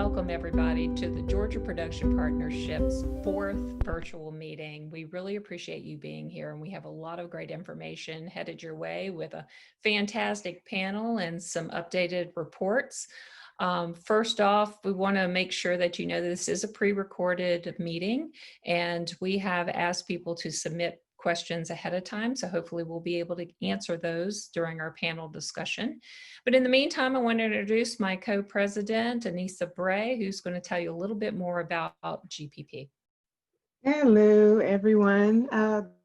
welcome everybody to the Georgia Production Partnership's 4th virtual meeting. We really appreciate you being here, and we have a lot of great information headed your way with a fantastic panel and some updated reports. First off, we want to make sure that you know this is a pre-recorded meeting, and we have asked people to submit questions ahead of time. So hopefully we'll be able to answer those during our panel discussion. But in the meantime, I want to introduce my co-president, Anissa Bray, who's going to tell you a little bit more about GPP. Hello, everyone.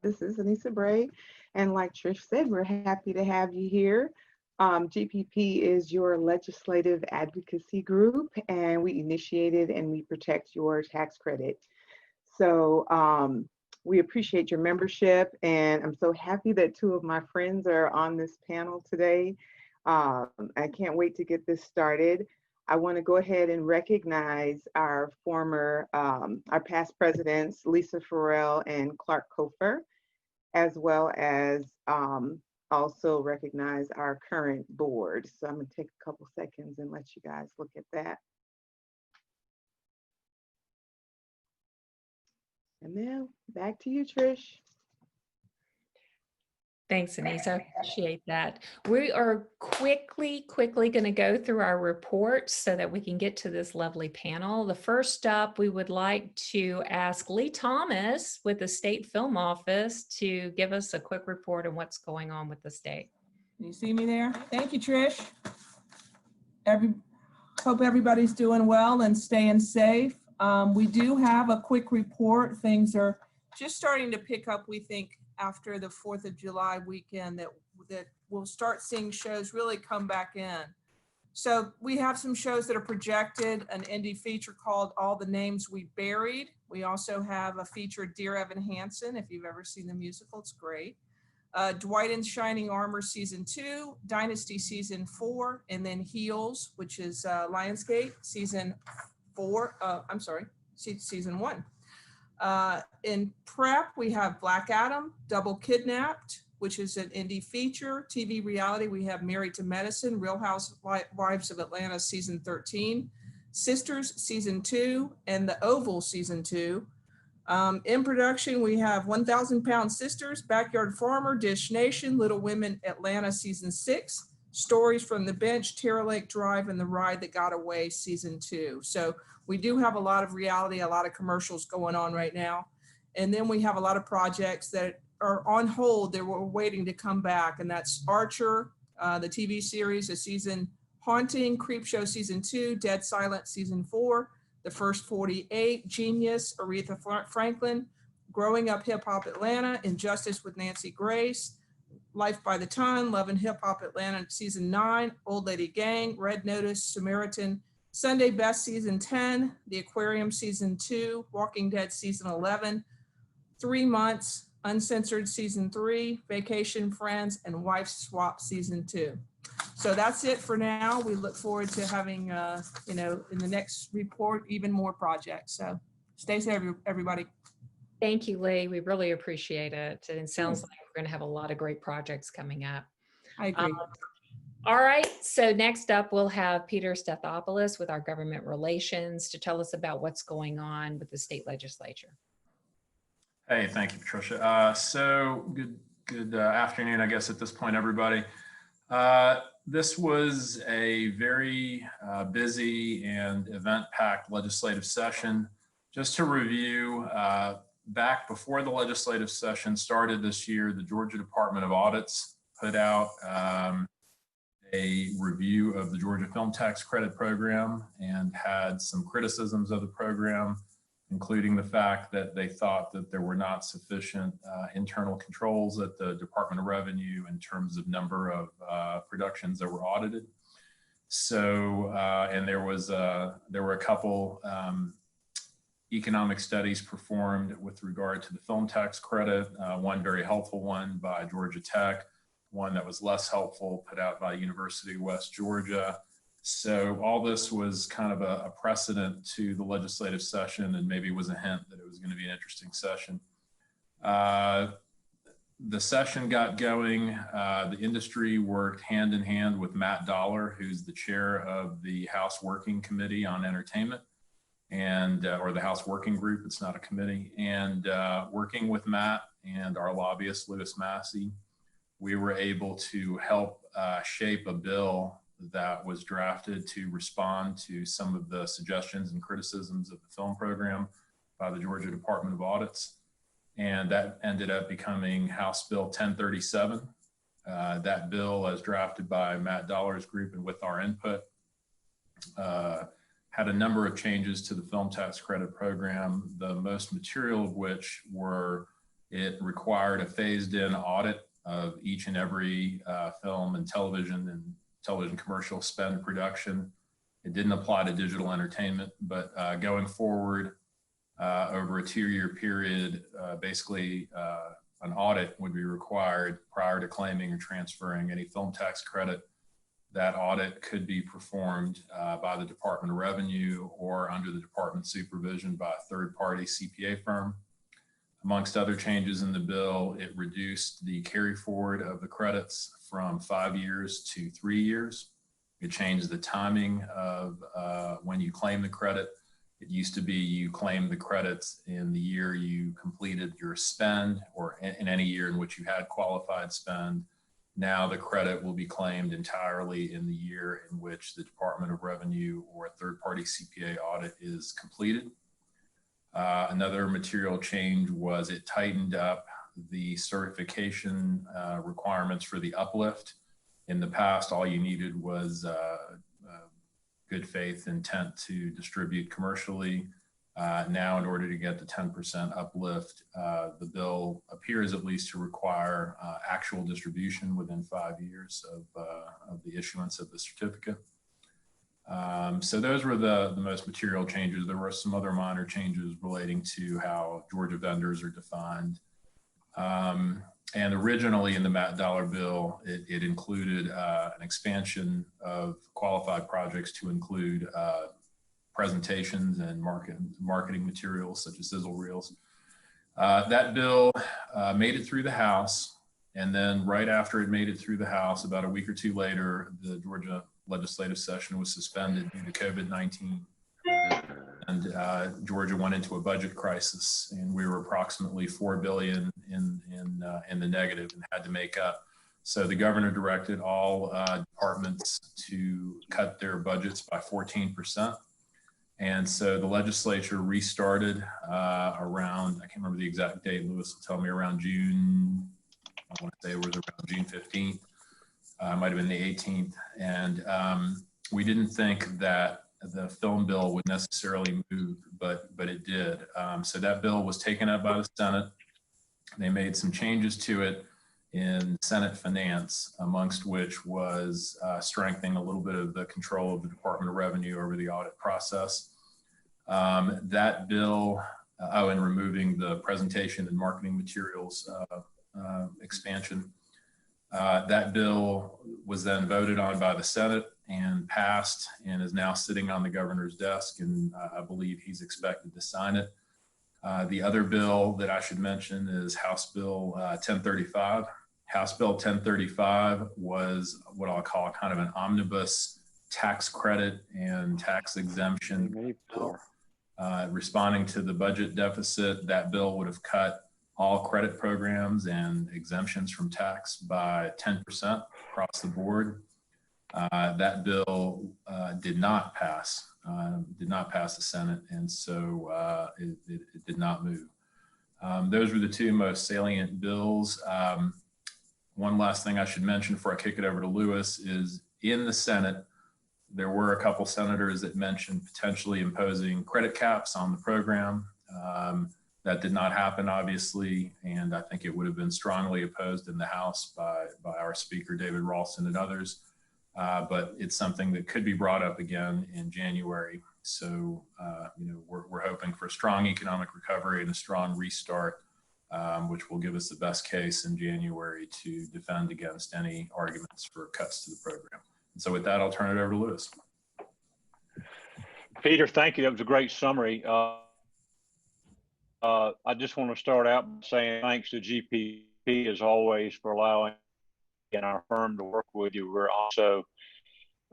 This is Anissa Bray. And like Trish said, we're happy to have you here. GPP is your legislative advocacy group, and we initiated and we protect your tax credit. So we appreciate your membership, and I'm so happy that 2 of my friends are on this panel today. I can't wait to get this started. I want to go ahead and recognize our our past presidents, Lisa Farrell and Clark Kofer, as well as also recognize our current board. So I'm going to take a couple seconds and let you guys look at that. And now back to you, Trish. Thanks, Anissa. I appreciate that. We are quickly going to go through our reports so that we can get to this lovely panel. The first up, we would like to ask Lee Thomas with the State Film Office to give us a quick report on what's going on with the state. Can you see me there? Thank you, Trish. Hope everybody's doing well and staying safe. We do have a quick report. Things are just starting to pick up, we think, after the 4th of July weekend, that we'll start seeing shows really come back in. So we have some shows that are projected, an indie feature called All the Names We Buried. We also have a feature, Dear Evan Hansen. If you've ever seen the musical, it's great. Dwight in Shining Armor Season 2, Dynasty Season 4, and then Heels, which is Lionsgate Season 1. In prep, we have Black Adam, Double Kidnapped, which is an indie feature. TV reality, we have Married to Medicine, Real Housewives of Atlanta Season 13, Sisters Season 2, and The Oval Season 2. In production, we have 1,000 Pound Sisters, Backyard Farmer, Dish Nation, Little Women Atlanta Season 6, Stories from the Bench, Terra Lake Drive, and The Ride That Got Away Season 2. So we do have a lot of reality, a lot of commercials going on right now. And then we have a lot of projects that are on hold that we're waiting to come back. And that's Archer, the TV series, a season, Haunting, Creepshow Season 2, Dead Silent Season 4, The First 48, Genius, Aretha Franklin, Growing Up Hip Hop Atlanta, Injustice with Nancy Grace, Life by the Ton, Love and Hip Hop Atlanta Season 9, Old Lady Gang, Red Notice, Samaritan, Sunday Best Season 10, The Aquarium Season 2, Walking Dead Season 11, 3 Months, Uncensored Season 3, Vacation Friends, and Wife Swap Season 2. So that's it for now. We look forward to having, in the next report, even more projects. So stay safe, everybody. Thank you, Lee. We really appreciate it. And it sounds like we're going to have a lot of great projects coming up. I agree. All right. So next up, we'll have Peter Stathopoulos with our government relations to tell us about what's going on with the state legislature. Hey, thank you, Patricia. So good afternoon, I guess, at this point, everybody. This was a very busy and event-packed legislative session. Just to review, back before the legislative session started this year, the Georgia Department of Audits put out a review of the Georgia Film Tax Credit Program and had some criticisms of the program, including the fact that they thought that there were not sufficient internal controls at the Department of Revenue in terms of number of productions that were audited. So, and there were a couple economic studies performed with regard to the film tax credit, one very helpful one by Georgia Tech, one that was less helpful put out by University of West Georgia. So all this was kind of a precedent to the legislative session, and maybe was a hint that it was going to be an interesting session. the session got going. The industry worked hand in hand with Matt Dollar, who's the chair of the House Working Committee on Entertainment, and or the House Working Group. It's not a committee. And working with Matt and our lobbyist, Louis Massey, we were able to help shape a bill that was drafted to respond to some of the suggestions and criticisms of the film program by the Georgia Department of Audits. And that ended up becoming House Bill 1037. That bill, as drafted by Matt Dollar's group and with our input, had a number of changes to the film tax credit program, the most material of which were it required a phased-in audit of each and every film and television commercial spend production. It didn't apply to digital entertainment, but going forward, over a 2-year period, basically an audit would be required prior to claiming or transferring any film tax credit. That audit could be performed by the Department of Revenue or under the department's supervision by a third-party CPA firm. Amongst other changes in the bill, it reduced the carry forward of the credits from 5 years to 3 years. It changed the timing of when you claim the credit. It used to be you claim the credits in the year you completed your spend or in any year in which you had qualified spend. Now the credit will be claimed entirely in the year in which the Department of Revenue or a third-party CPA audit is completed. Another material change was it tightened up the certification requirements for the uplift. In the past, all you needed was good faith intent to distribute commercially. Now, in order to get the 10% uplift, the bill appears at least to require actual distribution within 5 years of the issuance of the certificate. So those were the most material changes. There were some other minor changes relating to how Georgia vendors are defined. And originally in the Matt Dollar bill, it included an expansion of qualified projects to include presentations and marketing materials such as sizzle reels. That bill made it through the House, and then right after it made it through the House, about a week or two later, the Georgia legislative session was suspended due to COVID-19. And Georgia went into a budget crisis, and we were approximately $4 billion in the negative and had to make up. So the governor directed all departments to cut their budgets by 14%. And so the legislature restarted around, I can't remember the exact date, Lewis will tell me, around June, I want to say it was around June 15th, might have been the 18th. And we didn't think that the film bill would necessarily move, but it did. So that bill was taken up by the Senate. They made some changes to it in Senate Finance, amongst which was strengthening a little bit of the control of the Department of Revenue over the audit process. That bill, and removing the presentation and marketing materials expansion. That bill was then voted on by the Senate and passed and is now sitting on the governor's desk, and I believe he's expected to sign it. The other bill that I should mention is House Bill 1035. House Bill 1035 was what I'll call kind of an omnibus tax credit and tax exemption bill. Responding to the budget deficit, that bill would have cut all credit programs and exemptions from tax by 10% across the board. That bill did not pass the Senate, and so it did not move. Those were the two most salient bills. One last thing I should mention before I kick it over to Lewis is in the Senate, there were a couple senators that mentioned potentially imposing credit caps on the program. That did not happen, obviously, and I think it would have been strongly opposed in the House by our Speaker, David Ralston, and others. But it's something that could be brought up again in January. So, we're hoping for a strong economic recovery and a strong restart, which will give us the best case in January to defend against any arguments for cuts to the program. And so with that, I'll turn it over to Lewis. Peter, thank you. That was a great summary. I just want to start out by saying thanks to GPP GPP as always for allowing and our firm to work with you. We're also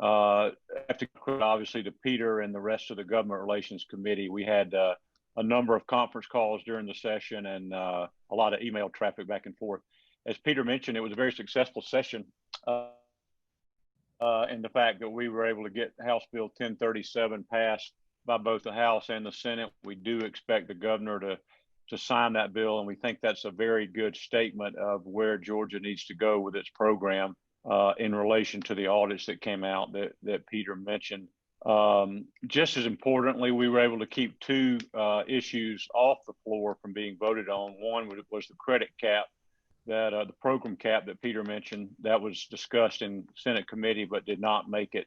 have to credit obviously to Peter and the rest of the Government Relations Committee. We had a number of conference calls during the session and a lot of email traffic back and forth. As Peter mentioned, it was a very successful session. And the fact that we were able to get House Bill 1037 passed by both the House and the Senate. We do expect the governor to sign that bill, and we think that's a very good statement of where Georgia needs to go with its program in relation to the audits that came out that Peter mentioned. Just as importantly, we were able to keep two issues off the floor from being voted on. One was the credit cap, that the program cap that Peter mentioned, that was discussed in Senate committee, but did not make it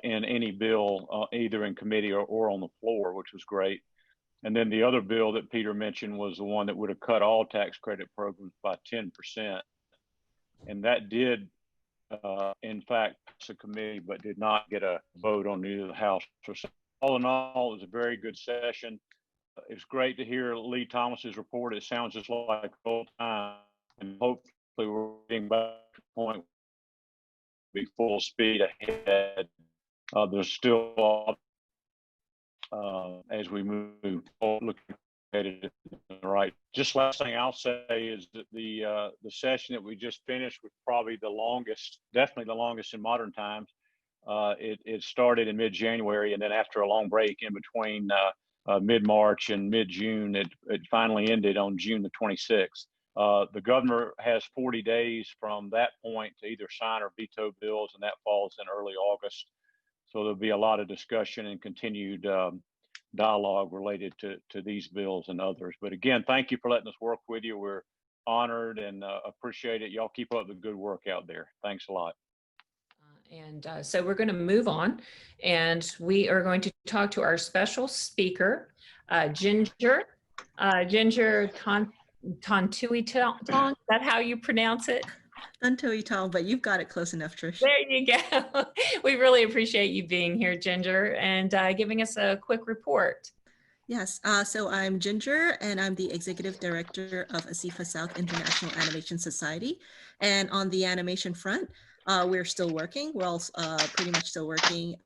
in any bill, either in committee or on the floor, which was great. And then the other bill that Peter mentioned was the one that would have cut all tax credit programs by 10%. And that did, in fact, pass the committee, but did not get a vote on either the House. So all in all, it was a very good session. It's great to hear Lee Thomas's report. It sounds just like old time. And hopefully we're getting back to the point be full speed ahead. There's still as we move forward, looking at it right. Just last thing I'll say is that the session that we just finished was probably the longest, definitely the longest in modern times. It started in mid-January, and then after a long break in between mid-March and mid-June, it finally ended on June the 26th. The governor has 40 days from that point to either sign or veto bills, and that falls in early August. So there'll be a lot of discussion and continued dialogue related to these bills and others. But again, thank you for letting us work with you. We're honored and appreciate it. Y'all keep up the good work out there. Thanks a lot. So we're going to move on, and we are going to talk to our special speaker, Ginger Tontuitong. Is that how you pronounce it? Tontuitong, but you've got it close enough, Trish. There you go. We really appreciate you being here, Ginger, and giving us a quick report. Yes, so I'm Ginger, and I'm the Executive Director of ASIFA South International Animation Society. And on the animation front, we're still working. We're all pretty much still working.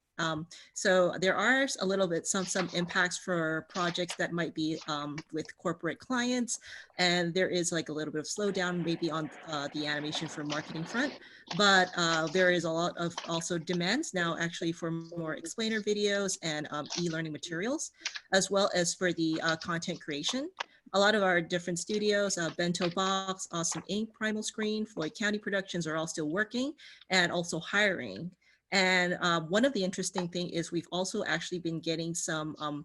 So there are a little bit some impacts for projects that might be with corporate clients, and there is like a little bit of slowdown maybe on the animation for marketing front, but there is a lot of also demands now actually for more explainer videos and e-learning materials, as well as for the content creation. A lot of our different studios, Bento Box, Awesome Inc., Primal Screen, Floyd County Productions are all still working and also hiring. And one of the interesting things is we've also actually been getting some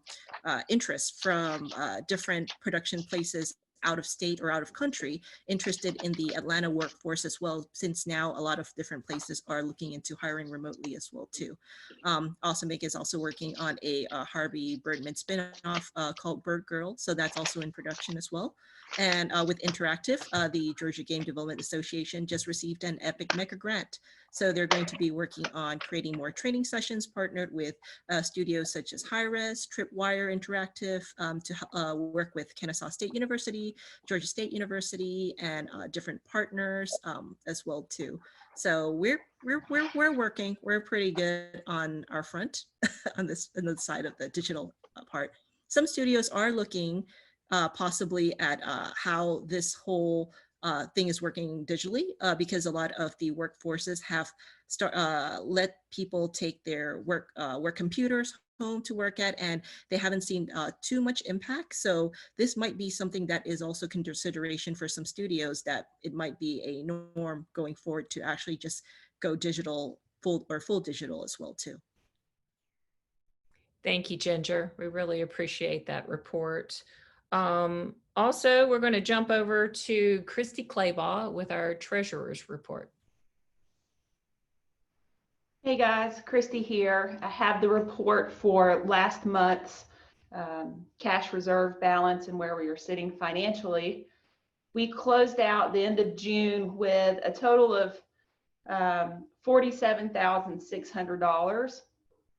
interest from different production places out of state or out of country interested in the Atlanta workforce as well, since now a lot of different places are looking into hiring remotely as well too. Awesome Inc. is also working on a Harvey Birdman spinoff called Bird Girl, so that's also in production as well. And with Interactive, the Georgia Game Development Association just received an Epic Mega Grant. So they're going to be working on creating more training sessions partnered with studios such as Hi-Res, Tripwire Interactive to work with Kennesaw State University, Georgia State University, and different partners as well too. So we're working. We're pretty good on our front on the side of the digital part. Some studios are looking possibly at how this whole thing is working digitally because a lot of the workforces have let people take their work computers home to work at, and they haven't seen too much impact. So this might be something that is also consideration for some studios, that it might be a norm going forward to actually just go digital, full digital as well too. Thank you, Ginger. We really appreciate that report. Also, we're going to jump over to Christy Claybaugh with our treasurer's report. Hey guys, Christy here. I have the report for last month's cash reserve balance and where we are sitting financially. We closed out the end of June with a total of $47,600.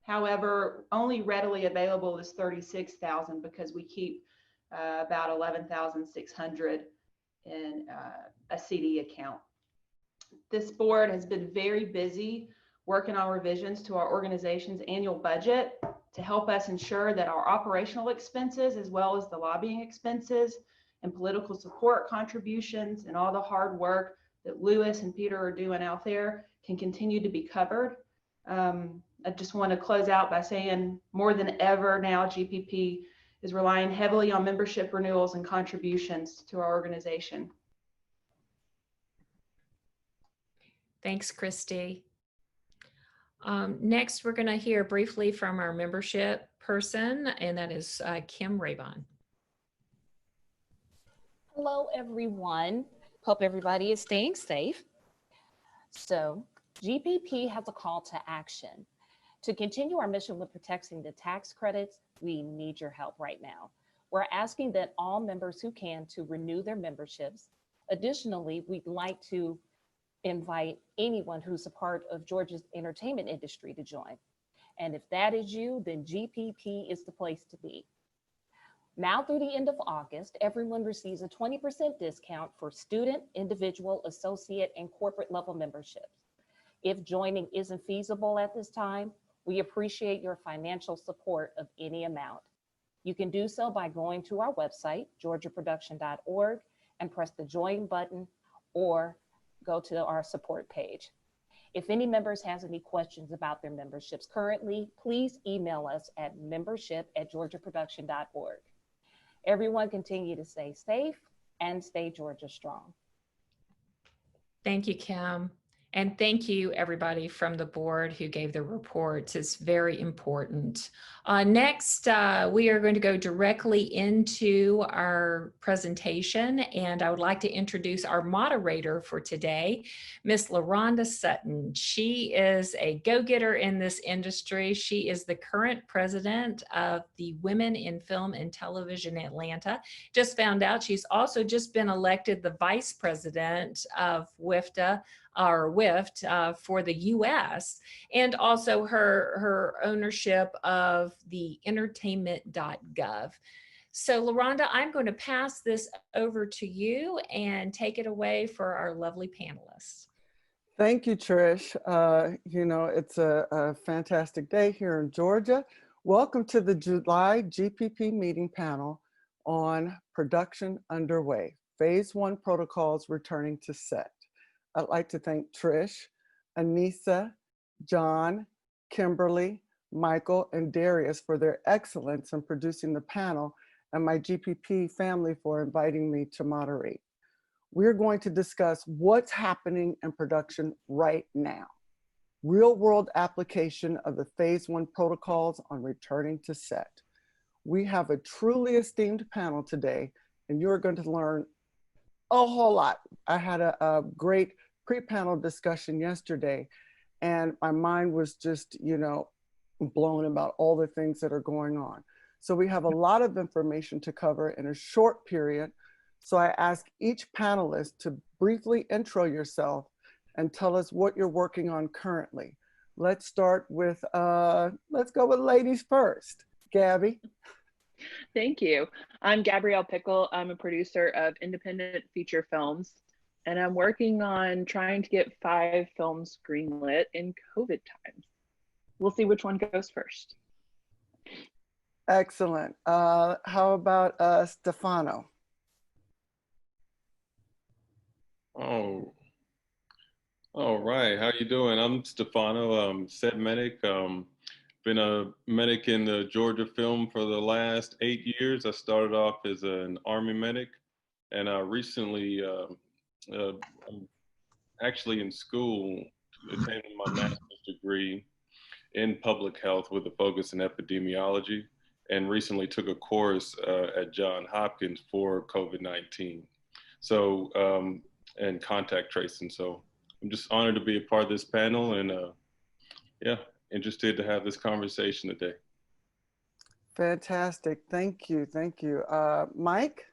However, only readily available is $36,000 because we keep about $11,600 in a CD account. This board has been very busy working on revisions to our organization's annual budget to help us ensure that our operational expenses, as well as the lobbying expenses and political support contributions and all the hard work that Lewis and Peter are doing out there, can continue to be covered. I just want to close out by saying more than ever now, GPP is relying heavily on membership renewals and contributions to our organization. Thanks, Christy. Next, we're going to hear briefly from our membership person, and that is Kim Raybon. Hello, everyone. Hope everybody is staying safe. So GPP has a call to action. To continue our mission with protecting the tax credits, we need your help right now. We're asking that all members who can to renew their memberships. Additionally, we'd like to invite anyone who's a part of Georgia's entertainment industry to join. And if that is you, then GPP is the place to be. Now through the end of August, everyone receives a 20% discount for student, individual, associate, and corporate level memberships. If joining isn't feasible at this time, we appreciate your financial support of any amount. You can do so by going to our website, georgiaproduction.org, and press the join button or go to our support page. If any members has any questions about their memberships currently, please email us at membership@georgiaproduction.org. Everyone continue to stay safe and stay Georgia strong. Thank you, Kim. And thank you, everybody from the board who gave the reports. It's very important. Next, we are going to go directly into our presentation, and I would like to introduce our moderator for today, Miss LaRonda Sutton. She is a go-getter in this industry. She is the current president of the Women in Film and Television Atlanta. Just found out she's also just been elected the vice president of WIFTA, or WIFT, for the US, and also her ownership of the entertainment.gov. So LaRonda, I'm going to pass this over to you and take it away for our lovely panelists. Thank you, Trish. You know, it's a fantastic day here in Georgia. Welcome to the July GPP meeting panel on production underway, phase 1 protocols returning to set. I'd like to thank Trish, Anissa, John, Kimberly, Michael, and Darius for their excellence in producing the panel, and my GPP family for inviting me to moderate. We're going to discuss what's happening in production right now. Real-world application of the phase 1 protocols on returning to set. We have a truly esteemed panel today, and you're going to learn a whole lot. I had a great pre-panel discussion yesterday, and my mind was just, you know, blown about all the things that are going on. So we have a lot of information to cover in a short period. So I ask each panelist to briefly intro yourself and tell us what you're working on currently. Let's start with, let's go with ladies first. Gabby. Thank you. I'm Gabrielle Pickle. I'm a producer of independent feature films, and I'm working on trying to get 5 films greenlit in COVID times. We'll see which one goes first. Excellent. How about Stefano? Oh, all right. How you doing? I'm Stefano, set medic. Been a medic in the Georgia film for the last 8 years. I started off as an Army medic, and I recently, I'm actually in school, attending my master's degree in public health with a focus in epidemiology, and recently took a course at Johns Hopkins for COVID-19. So, and contact tracing. So I'm just honored to be a part of this panel, and yeah, interested to have this conversation today. Fantastic. Thank you. Thank you. Mike?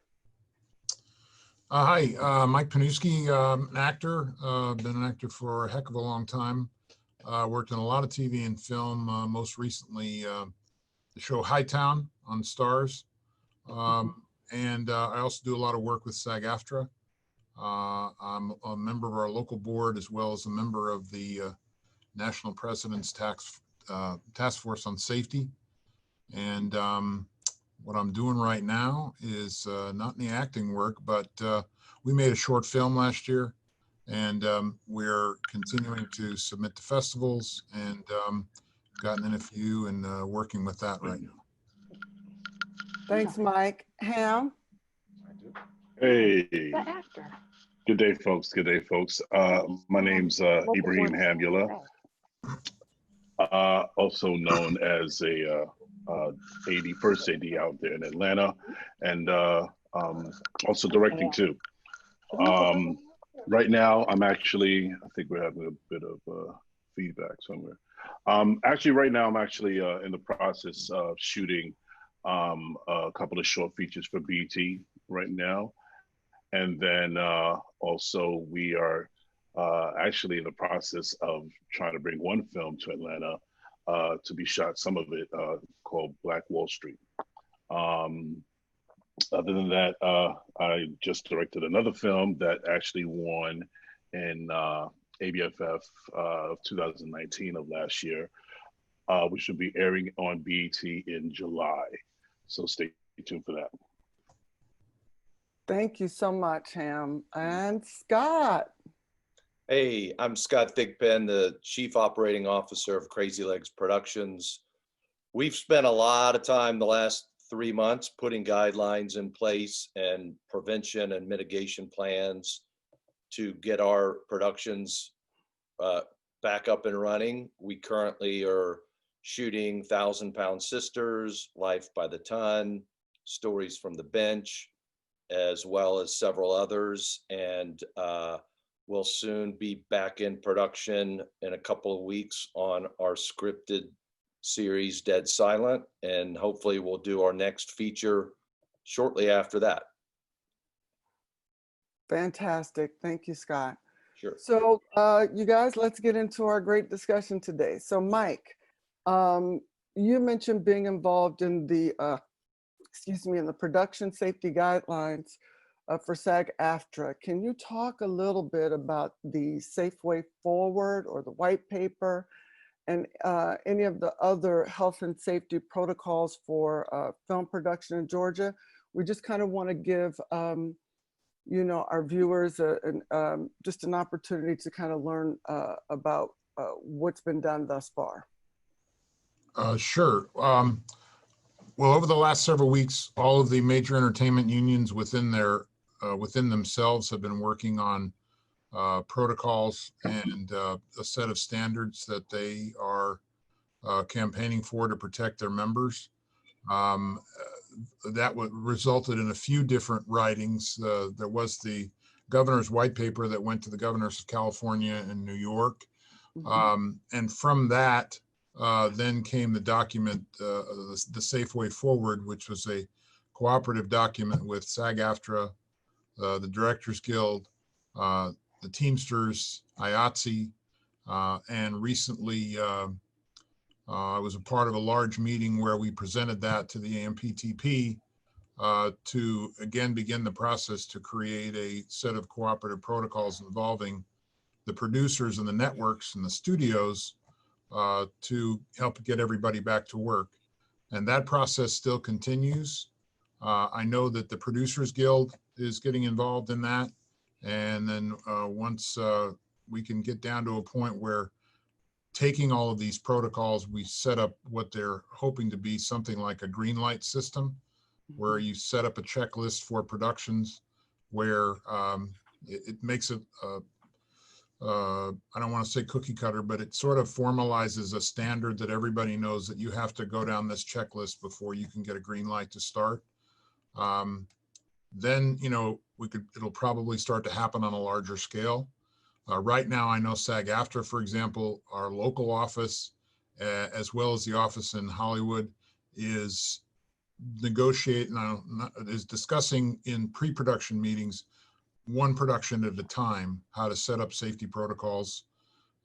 Hi, Mike Panuski, an actor, been an actor for a heck of a long time. Worked in a lot of TV and film, most recently the show Hightown on Stars. And I also do a lot of work with SAG-AFTRA. I'm a member of our local board as well as a member of the National President's Task Force on Safety. And what I'm doing right now is not any acting work, but we made a short film last year, and we're continuing to submit to festivals, and gotten in a few and working with that right now. Thanks, Mike. Ham? Hey, The actor. good day, folks. Good day, folks. My name's Ibrahim Hamdullah, also known as a first AD out there in Atlanta, and also directing too. Right now, I'm actually, I think we're having a bit of feedback somewhere. Actually, right now, I'm actually in the process of shooting a couple of short features for BT right now. And then also we are actually in the process of trying to bring one film to Atlanta to be shot, some of it called Black Wall Street. Other than that, I just directed another film that actually won in ABFF of 2019 of last year, which will be airing on BET in July. So stay tuned for that. Thank you so much, Ham. And Scott. Hey, I'm Scott Thigpen, the Chief Operating Officer of Crazy Legs Productions. We've spent a lot of time the last 3 months putting guidelines in place and prevention and mitigation plans to get our productions back up and running. We currently are shooting 1,000-Pound Sisters, Life by the Ton, Stories from the Bench, as well as several others. And we'll soon be back in production in a couple of weeks on our scripted series, Dead Silent. And hopefully we'll do our next feature shortly after that. Fantastic. Thank you, Scott. Sure. So you guys, let's get into our great discussion today. So Mike, you mentioned being involved in the, in the production safety guidelines for SAG-AFTRA. Can you talk a little bit about the Safe Way Forward or the white paper and any of the other health and safety protocols for film production in Georgia? We just kind of want to give our viewers just an opportunity to kind of learn about what's been done thus far. Sure. Well, over the last several weeks, all of the major entertainment unions within themselves have been working on protocols and a set of standards that they are campaigning for to protect their members. That resulted in a few different writings. There was the governor's white paper that went to the governors of California and New York. And from that, then came the document, the Safe Way Forward, which was a cooperative document with SAG-AFTRA, the Directors Guild, the Teamsters, IATSE, and recently I was a part of a large meeting where we presented that to the AMPTP to again begin the process to create a set of cooperative protocols involving the producers and the networks and the studios to help get everybody back to work. And that process still continues. I know that the Producers Guild is getting involved in that. And then once we can get down to a point where taking all of these protocols, we set up what they're hoping to be something like a green light system, where you set up a checklist for productions where it makes it, I don't want to say cookie cutter, but it sort of formalizes a standard that everybody knows that you have to go down this checklist before you can get a green light to start. Then, it'll probably start to happen on a larger scale. Right now, I know SAG-AFTRA, for example, our local office, as well as the office in Hollywood, is discussing in pre-production meetings, one production at a time, how to set up safety protocols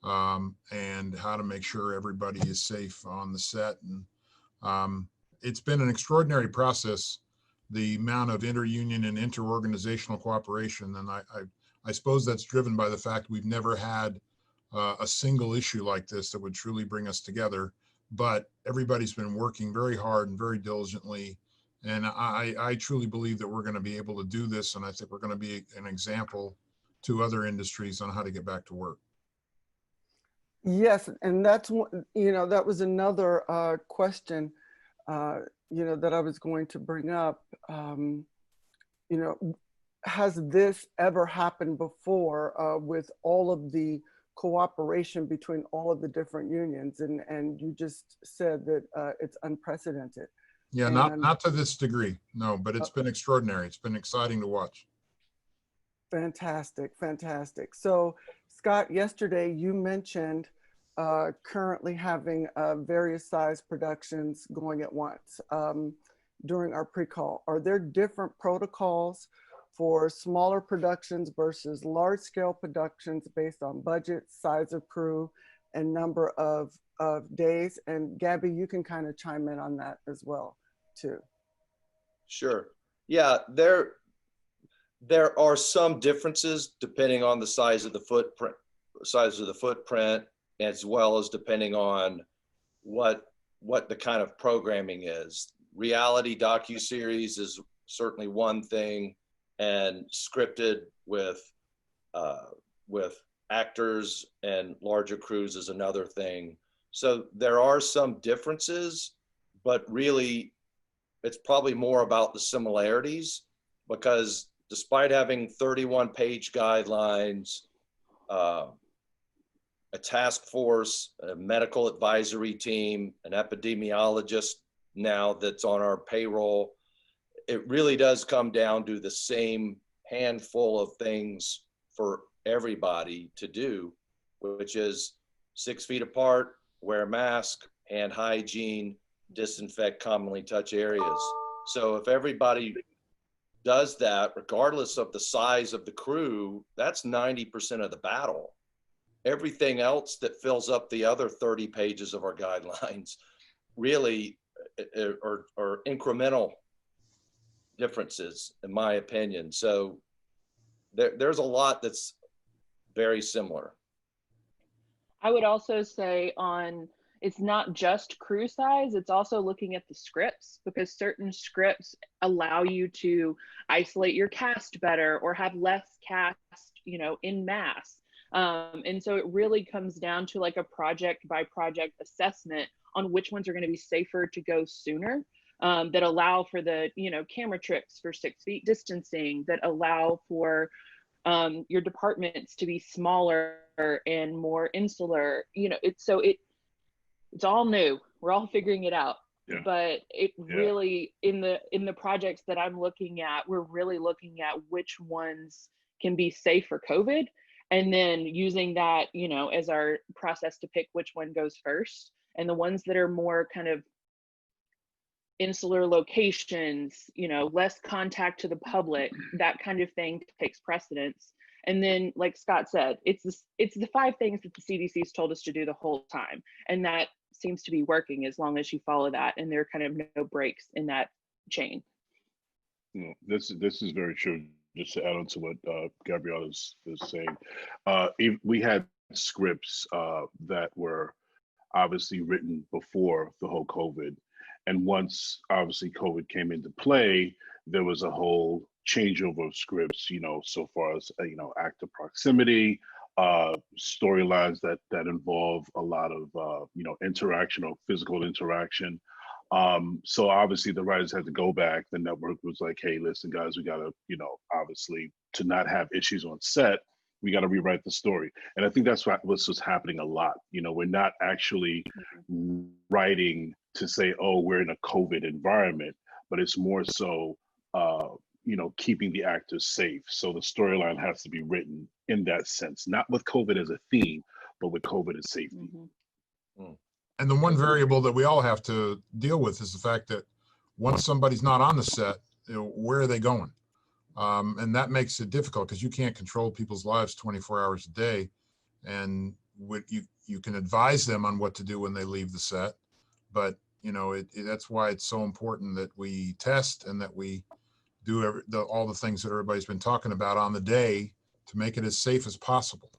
and how to make sure everybody is safe on the set. And it's been an extraordinary process, the amount of inter-union and inter-organizational cooperation. And I suppose that's driven by the fact we've never had a single issue like this that would truly bring us together. But everybody's been working very hard and very diligently. And I truly believe that we're going to be able to do this. And I think we're going to be an example to other industries on how to get back to work. Yes, and that's that was another question, that I was going to bring up. Has this ever happened before with all of the cooperation between all of the different unions? And you just said that it's unprecedented. Yeah, not to this degree, no, but it's been extraordinary. It's been exciting to watch. Fantastic, fantastic. So Scott, yesterday you mentioned currently having various size productions going at once during our pre-call. Are there different protocols for smaller productions versus large scale productions based on budget, size of crew, and number of days? And Gabby, you can kind of chime in on that as well too. Sure. Yeah, there are some differences depending on the size of the footprint, as well as depending on what the kind of programming is. Reality docuseries is certainly one thing, and scripted with actors and larger crews is another thing. So there are some differences, but really it's probably more about the similarities, because despite having 31-page guidelines, a task force, a medical advisory team, an epidemiologist now that's on our payroll, it really does come down to the same handful of things for everybody to do, which is 6 feet apart, wear a mask, hand hygiene, disinfect commonly touched areas. So if everybody does that, regardless of the size of the crew, that's 90% of the battle. Everything else that fills up the other 30 pages of our guidelines really are incremental differences, in my opinion. So there's a lot that's very similar. I would also say it's not just crew size, it's also looking at the scripts, because certain scripts allow you to isolate your cast better or have less cast, in mass. And so it really comes down to like a project by project assessment on which ones are going to be safer to go sooner, that allow for the, camera tricks for 6 feet distancing, that allow for your departments to be smaller and more insular. It's all new. We're all figuring it out. Yeah. But it really, in the projects that I'm looking at, we're really looking at which ones can be safe for COVID, and then using that, as our process to pick which one goes first. And the ones that are more kind of insular locations, less contact to the public, that kind of thing takes precedence. And then, like Scott said, it's the 5 things that the CDC's told us to do the whole time. And that seems to be working as long as you follow that. And there are kind of no breaks in that chain. This is very true. Just to add on to what Gabrielle is saying, we had scripts that were obviously written before the whole COVID. And once obviously COVID came into play, there was a whole changeover of scripts, so far as, active proximity, storylines that involve a lot of, interaction or physical interaction. So obviously the writers had to go back. The network was like, hey, listen, guys, we got to, obviously to not have issues on set, we got to rewrite the story. And I think that's what's just happening a lot. We're not actually writing to say, oh, we're in a COVID environment, but it's more so, keeping the actors safe. So the storyline has to be written in that sense, not with COVID as a theme, but with COVID as safety. Mm-hmm. And the one variable that we all have to deal with is the fact that once somebody's not on the set, where are they going? And that makes it difficult because you can't control people's lives 24 hours a day. And you can advise them on what to do when they leave the set. But, that's why it's so important that we test and that we do all the things that everybody's been talking about on the day to make it as safe as possible.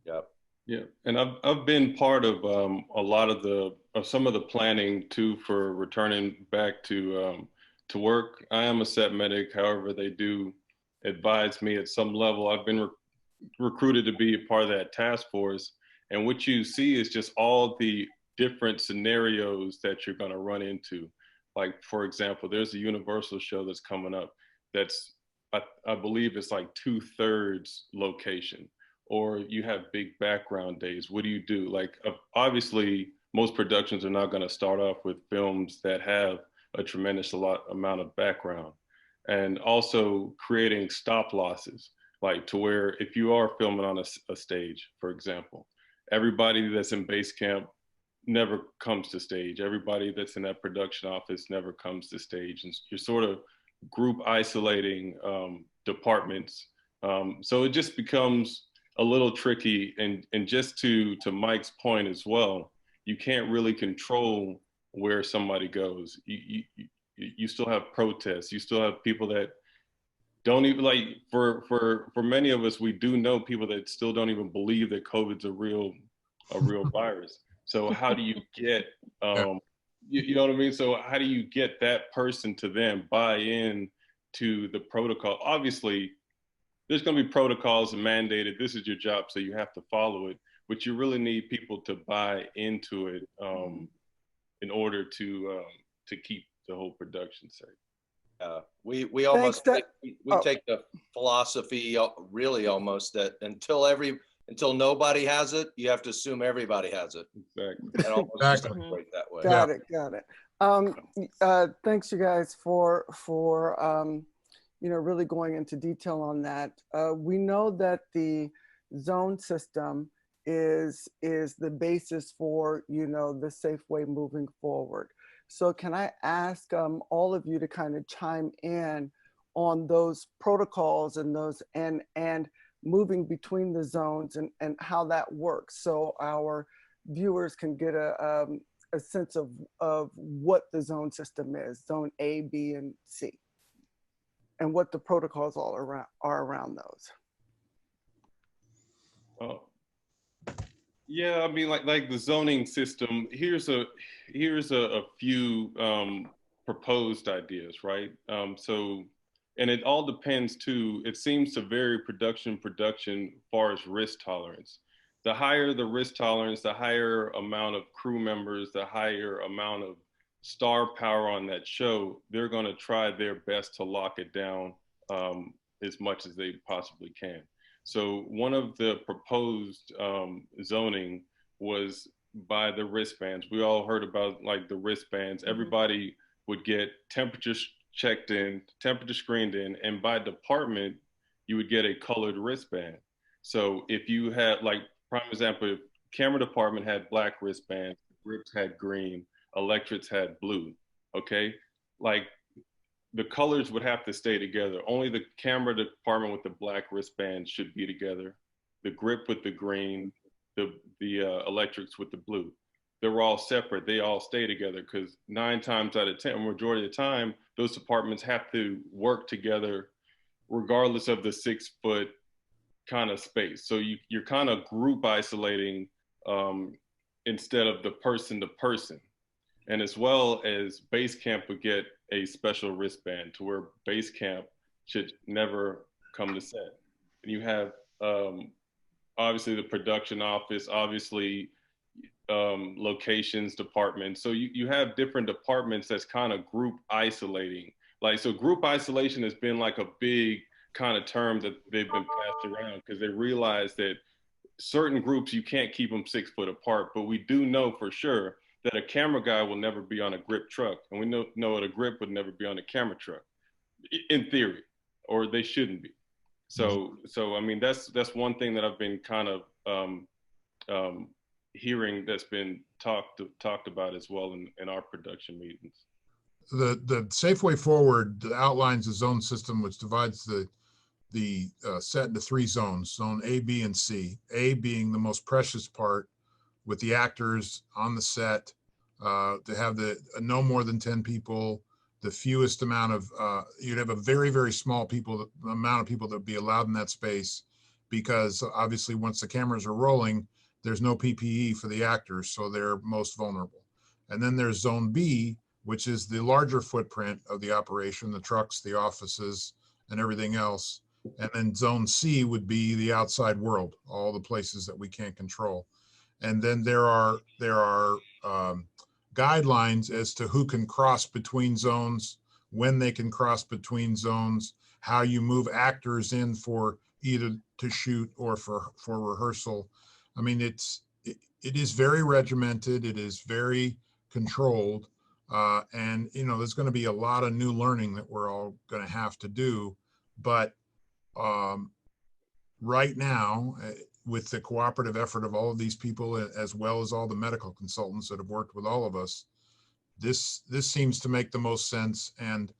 Yep. Yeah, and I've been part of a lot of some of the planning too for returning back to work. I am a set medic, however, they do advise me at some level. I've been recruited to be a part of that task force, and what you see is just all the different scenarios that you're going to run into. Like, for example, there's a Universal show that's coming up that's I believe it's like 2/3 location. Or you have big background days. What do you do? Like, obviously, most productions are not going to start off with films that have a tremendous amount of background. And also creating stop losses, like to where if you are filming on a stage, for example, everybody that's in base camp never comes to stage. Everybody that's in that production office never comes to stage. And you're sort of group isolating departments. So it just becomes a little tricky, and just to Mike's point as well, you can't really control where somebody goes. You still have protests. You still have people that don't even, like, for many of us, we do know people that still don't even believe that COVID's a real virus. So how do you get you know what I mean? So how do you get that person to then buy in to the protocol? Obviously, there's going to be protocols mandated. This is your job, so you have to follow it. But you really need people to buy into it in order to keep the whole production safe. We almost take the philosophy really almost that until nobody has it, you have to assume everybody has it. Exactly. And almost just operate that way. Got it. Thanks, you guys, for really going into detail on that. We know that the zone system is the basis for, the safe way moving forward. So can I ask all of you to kind of chime in on those protocols and those and moving between the zones and how that works, so our viewers can get a sense of what the zone system is, zone A, B, and C, and what the protocols are around those. Yeah, I mean, like the zoning system. Here's a few proposed ideas, right? And it all depends too. It seems to vary production as far as risk tolerance. The higher the risk tolerance, the higher amount of crew members, the higher amount of star power on that show, they're going to try their best to lock it down as much as they possibly can. So one of the proposed zoning was by the wristbands. We all heard about like the wristbands. Everybody would get temperature checked in, temperature screened in, and by department, you would get a colored wristband. So if you had, like, prime example, if camera department had black wristbands, grips had green, electrics had blue, okay? Like, the colors would have to stay together. Only the camera department with the black wristband should be together. The grip with the green, the electrics with the blue. They're all separate. They all stay together because 9 times out of 10, majority of the time, those departments have to work together regardless of the 6-foot kind of space. So you're kind of group isolating instead of the person to person. And as well as base camp would get a special wristband to where base camp should never come to set. And you have obviously the production office, obviously locations departments. So you have different departments that's kind of group isolating. Like, so group isolation has been like a big kind of term that they've been passed around because they realize that certain groups, you can't keep them 6 foot apart, but we do know for sure that a camera guy will never be on a grip truck. And we know that a grip would never be on a camera truck, in theory, or they shouldn't be. So I mean, that's one thing that I've been kind of hearing that's been talked about as well in our production meetings. The safe way forward outlines the zone system, which divides the set into 3 zones, zone A, B, and C. A being the most precious part, with the actors on the set, to have no more than 10 people, the fewest amount of, you'd have a very, very small amount of people that would be allowed in that space, because obviously once the cameras are rolling, there's no PPE for the actors, so they're most vulnerable. And then there's Zone B, which is the larger footprint of the operation, the trucks, the offices, and everything else. And then Zone C would be the outside world, all the places that we can't control. And then there are guidelines as to who can cross between zones, when they can cross between zones, how you move actors in for either to shoot or for rehearsal. I mean, it is very regimented. It is very controlled. And, you know, there's going to be a lot of new learning that we're all going to have to do. But right now, with the cooperative effort of all of these people, as well as all the medical consultants that have worked with all of us, this seems to make the most sense. And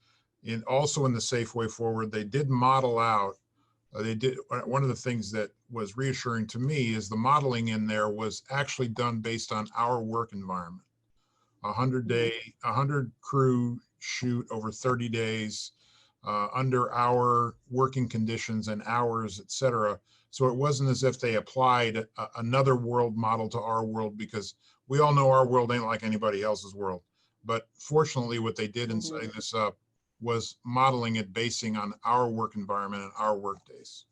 also in the safe way forward, they did model out, one of the things that was reassuring to me is the modeling in there was actually done based on our work environment. 100 crew shoot over 30 days under our working conditions and hours, et cetera. So it wasn't as if they applied another world model to our world, because we all know our world ain't like anybody else's world. But fortunately, what they did in setting this up was modeling it basing on our work environment and our work days.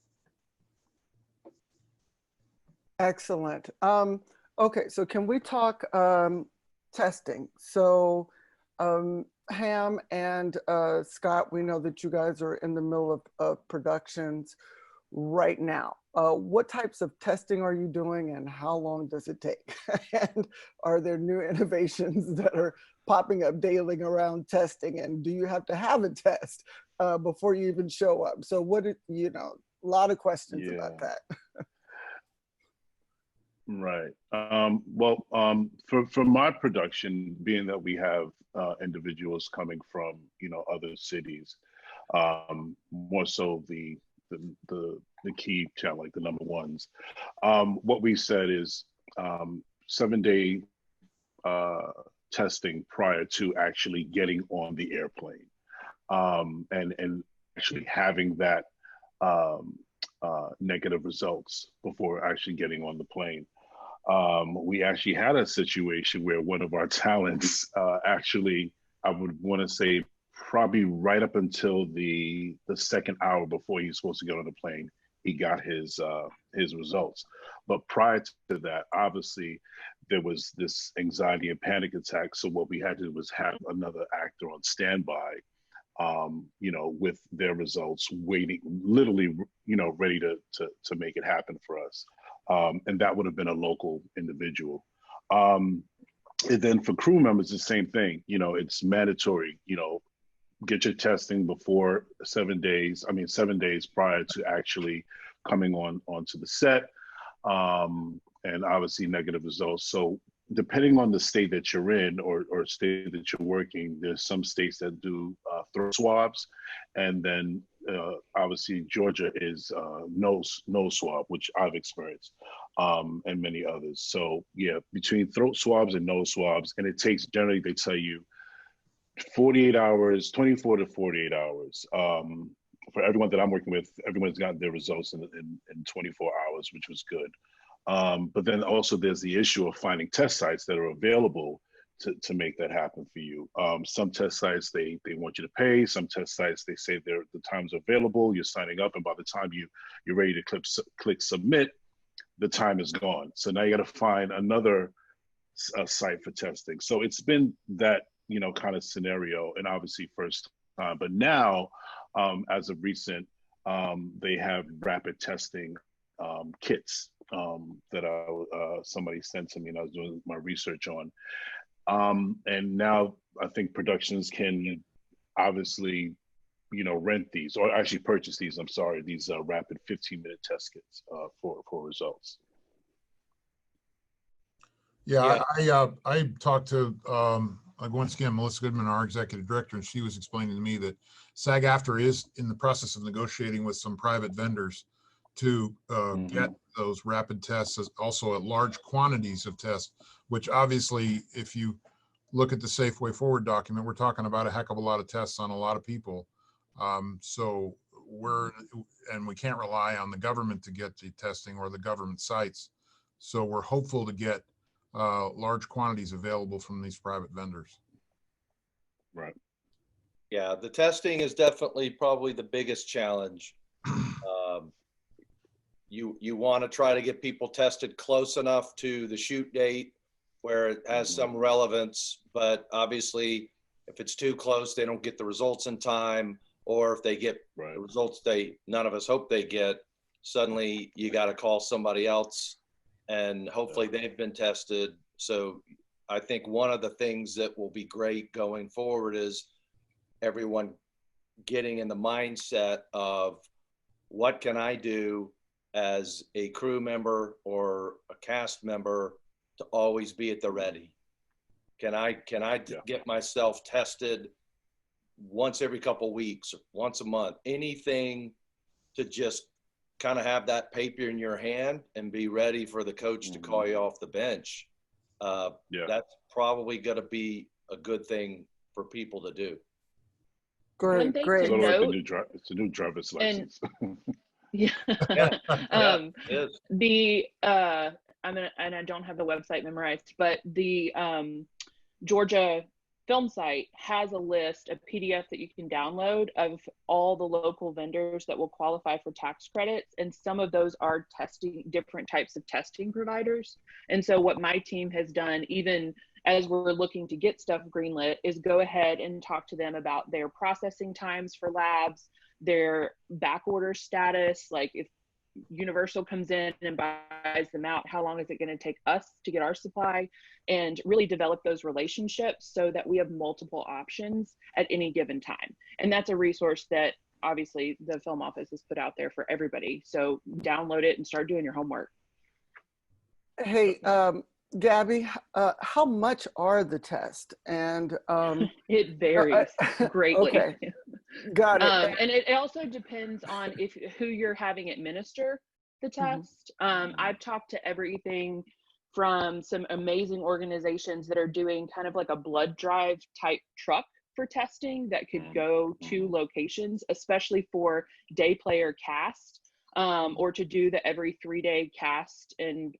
Excellent. Okay, so can we talk testing? So Ham and Scott, we know that you guys are in the middle of productions right now. What types of testing are you doing, and how long does it take? And are there new innovations that are popping up daily around testing? And do you have to have a test before you even show up? So what, you know, a lot of questions about that. Right. Well, for my production, being that we have individuals coming from, you know, other cities, more so the key channel, like the number ones, what we said is 7-day testing prior to actually getting on the airplane, and actually having that negative results before actually getting on the plane. We actually had a situation where one of our talents actually, I would want to say probably right up until the second hour before he was supposed to get on the plane, he got his results. But prior to that, obviously, there was this anxiety and panic attack. So what we had to do was have another actor on standby, you know, with their results, waiting, literally, you know, ready to make it happen for us. And that would have been a local individual. And then for crew members, the same thing. You know, it's mandatory. You know, get your testing before 7 days. 7 days prior to actually coming onto the set, and obviously negative results. So depending on the state that you're in or state that you're working, there's some states that do throat swabs, and then obviously Georgia is nose swab, which I've experienced, and many others. So yeah, between throat swabs and nose swabs, and it takes, generally they tell you 48 hours, 24 to 48 hours. For everyone that I'm working with, everyone's gotten their results in 24 hours, which was good. But then also there's the issue of finding test sites that are available to make that happen for you. Some test sites, they want you to pay. Some test sites, they say the time's available, you're signing up, and by the time you're ready to click submit, the time is gone. So now you got to find another site for testing. So it's been that, you know, kind of scenario, and obviously first time. But now, as of recent, they have rapid testing kits that somebody sent to me, and I was doing my research on. And now I think productions can obviously, you know, rent these, or actually purchase these. I'm sorry, these rapid 15-minute test kits for results. Yeah, I talked to once again Melissa Goodman, our executive director, and she was explaining to me that SAG-AFTRA is in the process of negotiating with some private vendors to get those rapid tests, also at large quantities of tests, which obviously, if you look at the Safe Way Forward document, we're talking about a heck of a lot of tests on a lot of people. So we can't rely on the government to get the testing or the government sites. So we're hopeful to get large quantities available from these private vendors. Right. Yeah, the testing is definitely probably the biggest challenge. You want to try to get people tested close enough to the shoot date where it has some relevance, but obviously if it's too close, they don't get the results in time, or if they get the results none of us hope they get, suddenly you got to call somebody else and hopefully they've been tested. So I think one of the things that will be great going forward is everyone getting in the mindset of what can I do as a crew member or a cast member to always be at the ready? Can I get myself tested once every couple of weeks, once a month, anything to just kind of have that paper in your hand and be ready for the coach to call you off the bench. That's probably going to be a good thing for people to do. One thing Great. to note, It's a new driver's license. Yeah. It is. And I don't have the website memorized, but the Georgia film site has a list, a PDF that you can download of all the local vendors that will qualify for tax credits. And some of those are testing, different types of testing providers. And so what my team has done, even as we're looking to get stuff greenlit, is go ahead and talk to them about their processing times for labs, their back order status, like if Universal comes in and buys them out, how long is it going to take us to get our supply, and really develop those relationships so that we have multiple options at any given time. And that's a resource that obviously the film office has put out there for everybody. So download it and start doing your homework. Hey, Gabby, how much are the tests? And it varies greatly. Okay, got it. And it also depends on who you're having administer the test. I've talked to everything from some amazing organizations that are doing kind of like a blood drive type truck for testing that could go to locations, especially for day player cast. Or to do the every 3-day cast and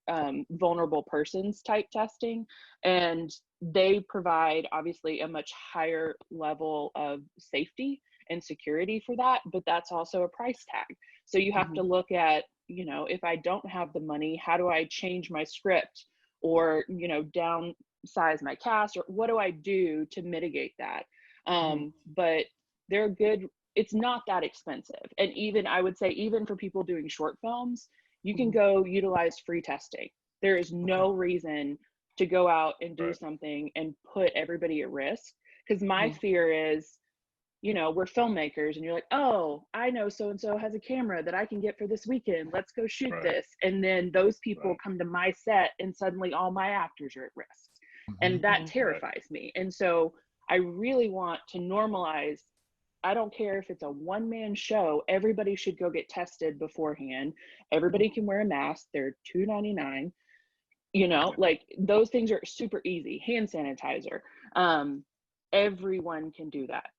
vulnerable persons type testing. And they provide obviously a much higher level of safety and security for that, but that's also a price tag. So you have to look at, if I don't have the money, how do I change my script or, downsize my cast, or what do I do to mitigate that? But they're good. It's not that expensive. And even, I would say, even for people doing short films, you can go utilize free testing. There is no reason to go out and do something and put everybody at risk. Because my fear is, we're filmmakers and you're like, oh, I know so-and-so has a camera that I can get for this weekend. Let's go shoot this. And then those people come to my set and suddenly all my actors are at risk. And that terrifies me. And so I really want to normalize, I don't care if it's a one-man show, everybody should go get tested beforehand. Everybody can wear a mask. They're $2.99. Like those things are super easy. Hand sanitizer. Everyone can do that.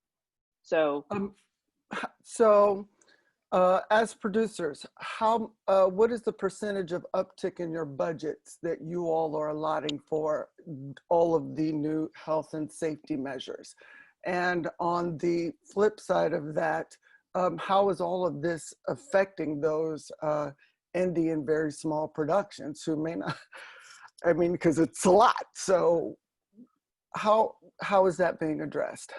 So, as producers, what is the percentage of uptick in your budgets that you all are allotting for all of the new health and safety measures? And on the flip side of that, how is all of this affecting those indie and very small productions who may not, because it's a lot. So how is that being addressed?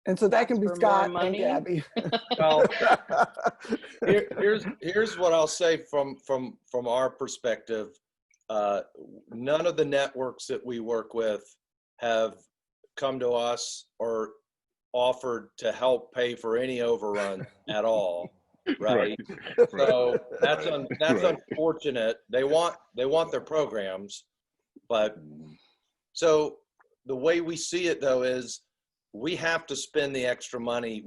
And so that can be Scott and Gabby. Well, here's what I'll say from our perspective. None of the networks that we work with have come to us or offered to help pay for any overrun at all, right? So that's unfortunate. They want their programs, but so the way we see it though is we have to spend the extra money.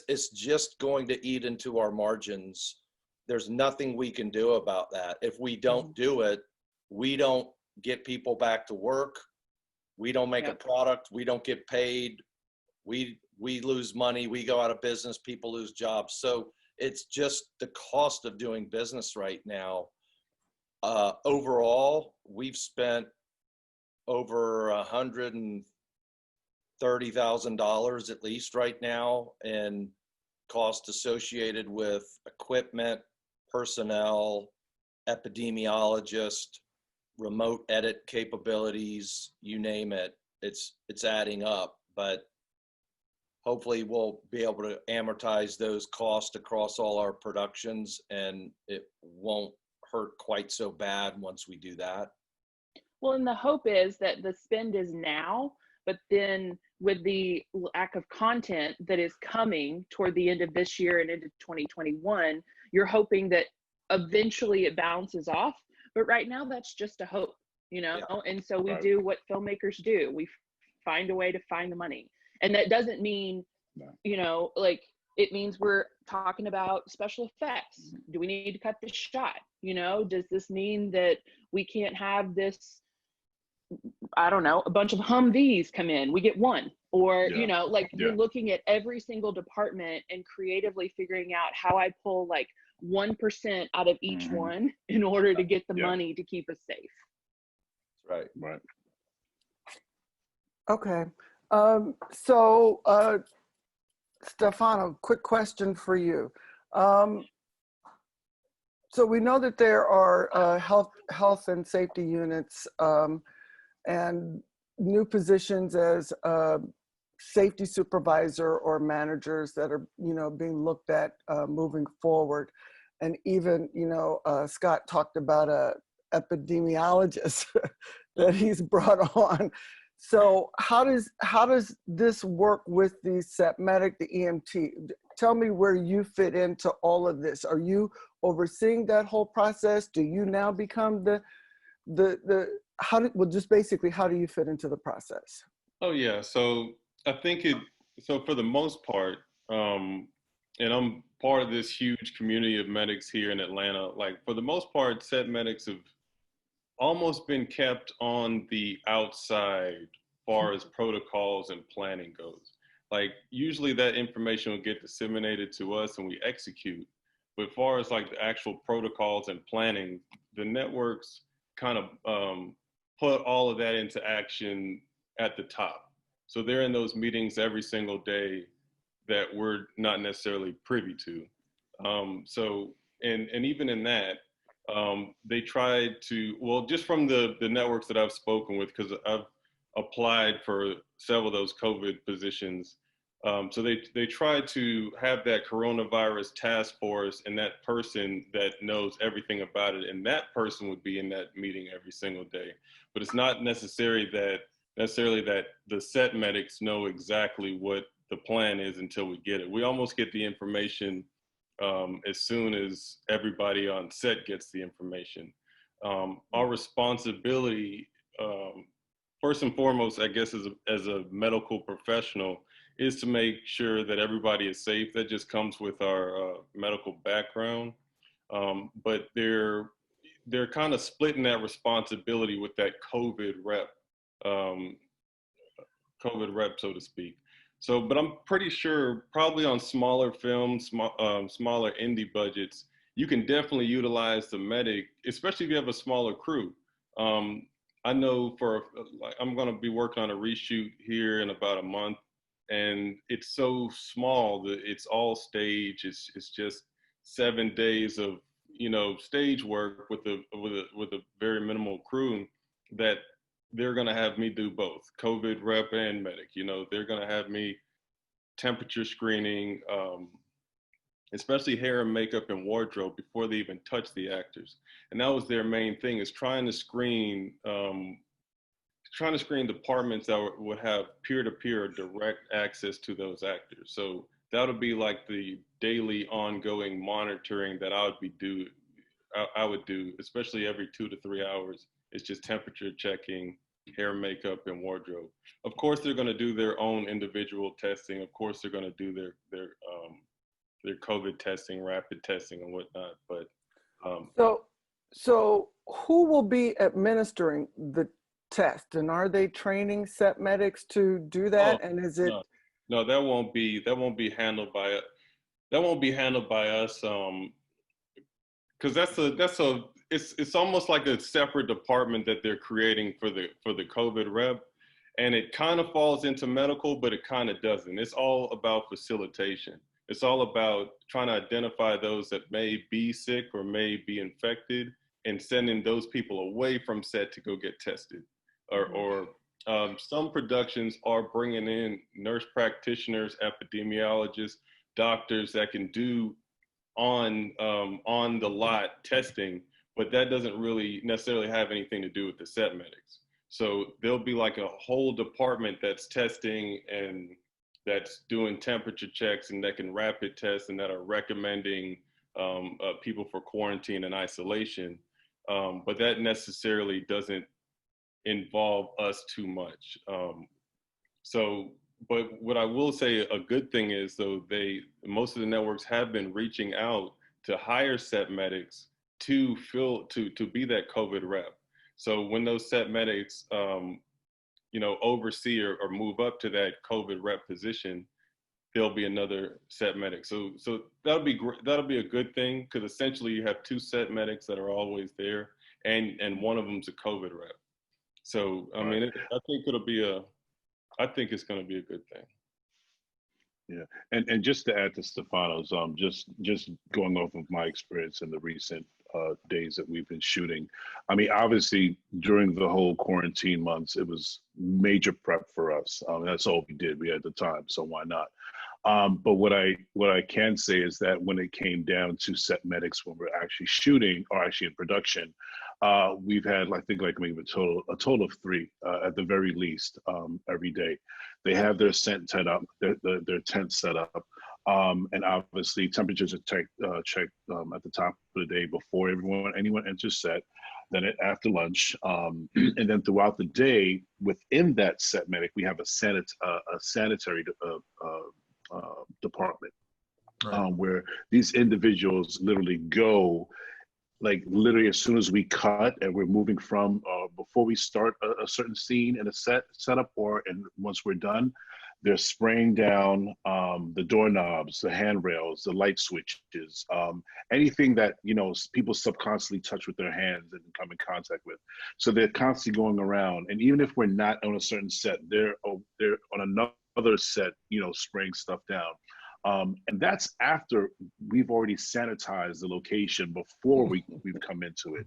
It's just going to eat into our margins. There's nothing we can do about that. If we don't do it, we don't get people back to work. We don't make a product, we don't get paid, we lose money, we go out of business, people lose jobs. So it's just the cost of doing business right now. Overall, we've spent over $130,000 at least right now in costs associated with equipment, personnel, epidemiologist, remote edit capabilities, you name it. It's adding up, but hopefully we'll be able to amortize those costs across all our productions, and it won't hurt quite so bad once we do that. Well, and the hope is that the spend is now, but then with the lack of content that is coming toward the end of this year and into 2021, you're hoping that eventually it bounces off. But right now, that's just a hope, you know? Yeah. And so we do what filmmakers do. We find a way to find the money. And that doesn't mean, you know, like, it means we're talking about special effects. Do we need to cut this shot? You know, does this mean that we can't have this, I don't know, a bunch of Humvees come in, we get one? Or, you know, like you're looking at every single department and creatively figuring out how I pull like 1% out of each one in order to get the money to keep us safe. Right. Right. Okay. Stefano, quick question for you. So we know that there are health and safety units and new positions as safety supervisor or managers that are, you know, being looked at moving forward. And even, you know, Scott talked about a epidemiologist that he's brought on. So how does this work with the set medic, the EMT? Tell me where you fit into all of this. Are you overseeing that whole process? Do you now become just basically, how do you fit into the process? Oh yeah, so I think so for the most part, and I'm part of this huge community of medics here in Atlanta, like for the most part, set medics have almost been kept on the outside as far as protocols and planning goes. Like usually that information will get disseminated to us and we execute. But as far as like the actual protocols and planning, the networks kind of put all of that into action at the top. So they're in those meetings every single day that we're not necessarily privy to. And even in that, they tried to, well, just from the networks that I've spoken with, because I've applied for several of those COVID positions. So they tried to have that coronavirus task force and that person that knows everything about it, and that person would be in that meeting every single day. But it's not necessarily that the set medics know exactly what the plan is until we get it. We almost get the information as soon as everybody on set gets the information. Our responsibility, first and foremost, I guess, as a medical professional, is to make sure that everybody is safe. That just comes with our medical background. But they're kind of splitting that responsibility with that COVID rep, so to speak. So, but I'm pretty sure probably on smaller films, smaller indie budgets, you can definitely utilize the medic, especially if you have a smaller crew. I know I'm going to be working on a reshoot here in about a month, and it's so small that it's all stage. It's just 7 days of, you know, stage work with a very minimal crew that they're going to have me do both COVID rep and medic. You know, they're going to have me temperature screening, especially hair and makeup and wardrobe before they even touch the actors. And that was their main thing, is trying to screen departments that would have peer-to-peer direct access to those actors. So that would be like the daily ongoing monitoring that I would do, especially every 2 to 3 hours. It's just temperature checking, hair, makeup, and wardrobe. Of course, they're going to do their own individual testing. Of course, they're going to do their COVID testing, rapid testing, and whatnot. But So who will be administering the test, and are they training set medics to do that? Oh, And is it? no, that won't be handled by us. Because it's almost like a separate department that they're creating for the COVID rep, and it kind of falls into medical, but it kind of doesn't. It's all about facilitation. It's all about trying to identify those that may be sick or may be infected, and sending those people away from set to go get tested. Or some productions are bringing in nurse practitioners, epidemiologists, doctors that can do on the lot testing, but that doesn't really necessarily have anything to do with the set medics. So there'll be like a whole department that's testing and that's doing temperature checks and that can rapid test and that are recommending people for quarantine and isolation. But that necessarily doesn't involve us too much. But what I will say, a good thing is, though, most of the networks have been reaching out to hire set medics to be that COVID rep. So when those set medics, oversee or move up to that COVID rep position, there'll be another set medic. So that'll be great. That'll be a good thing, because essentially you have two set medics that are always there, and one of them's a COVID rep. So I mean, I think it's going to be a good thing. Yeah, and just to add to Stefano's, just going off of my experience in the recent days that we've been shooting. I mean, obviously during the whole quarantine months, it was major prep for us. That's all we did. We had the time, so why not? But what I can say is that when it came down to set medics, when we're actually shooting or actually in production, we've had, I think, like maybe a total of 3 at the very least every day. They have their tent set up, their tent set up, and obviously temperatures are checked at the top of the day before anyone enters set. Then after lunch, and then throughout the day, within that set medic, we have a sanitary department, where these individuals literally go, like literally as soon as we cut and we're moving from before we start a certain scene in a setup, and once we're done, they're spraying down the doorknobs, the handrails, the light switches, anything that people subconsciously touch with their hands and come in contact with. So they're constantly going around, and even if we're not on a certain set, they're on another set, spraying stuff down. And that's after we've already sanitized the location before we've come into it.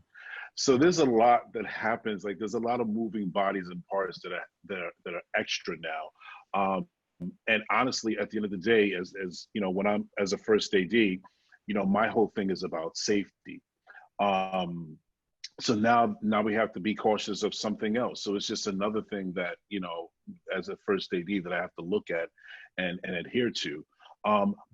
So there's a lot that happens. Like there's a lot of moving bodies and parts that are extra now. And honestly, at the end of the day, as when I'm as a first AD, my whole thing is about safety. So now we have to be cautious of something else. So it's just another thing that, as a first AD, that I have to look at and adhere to.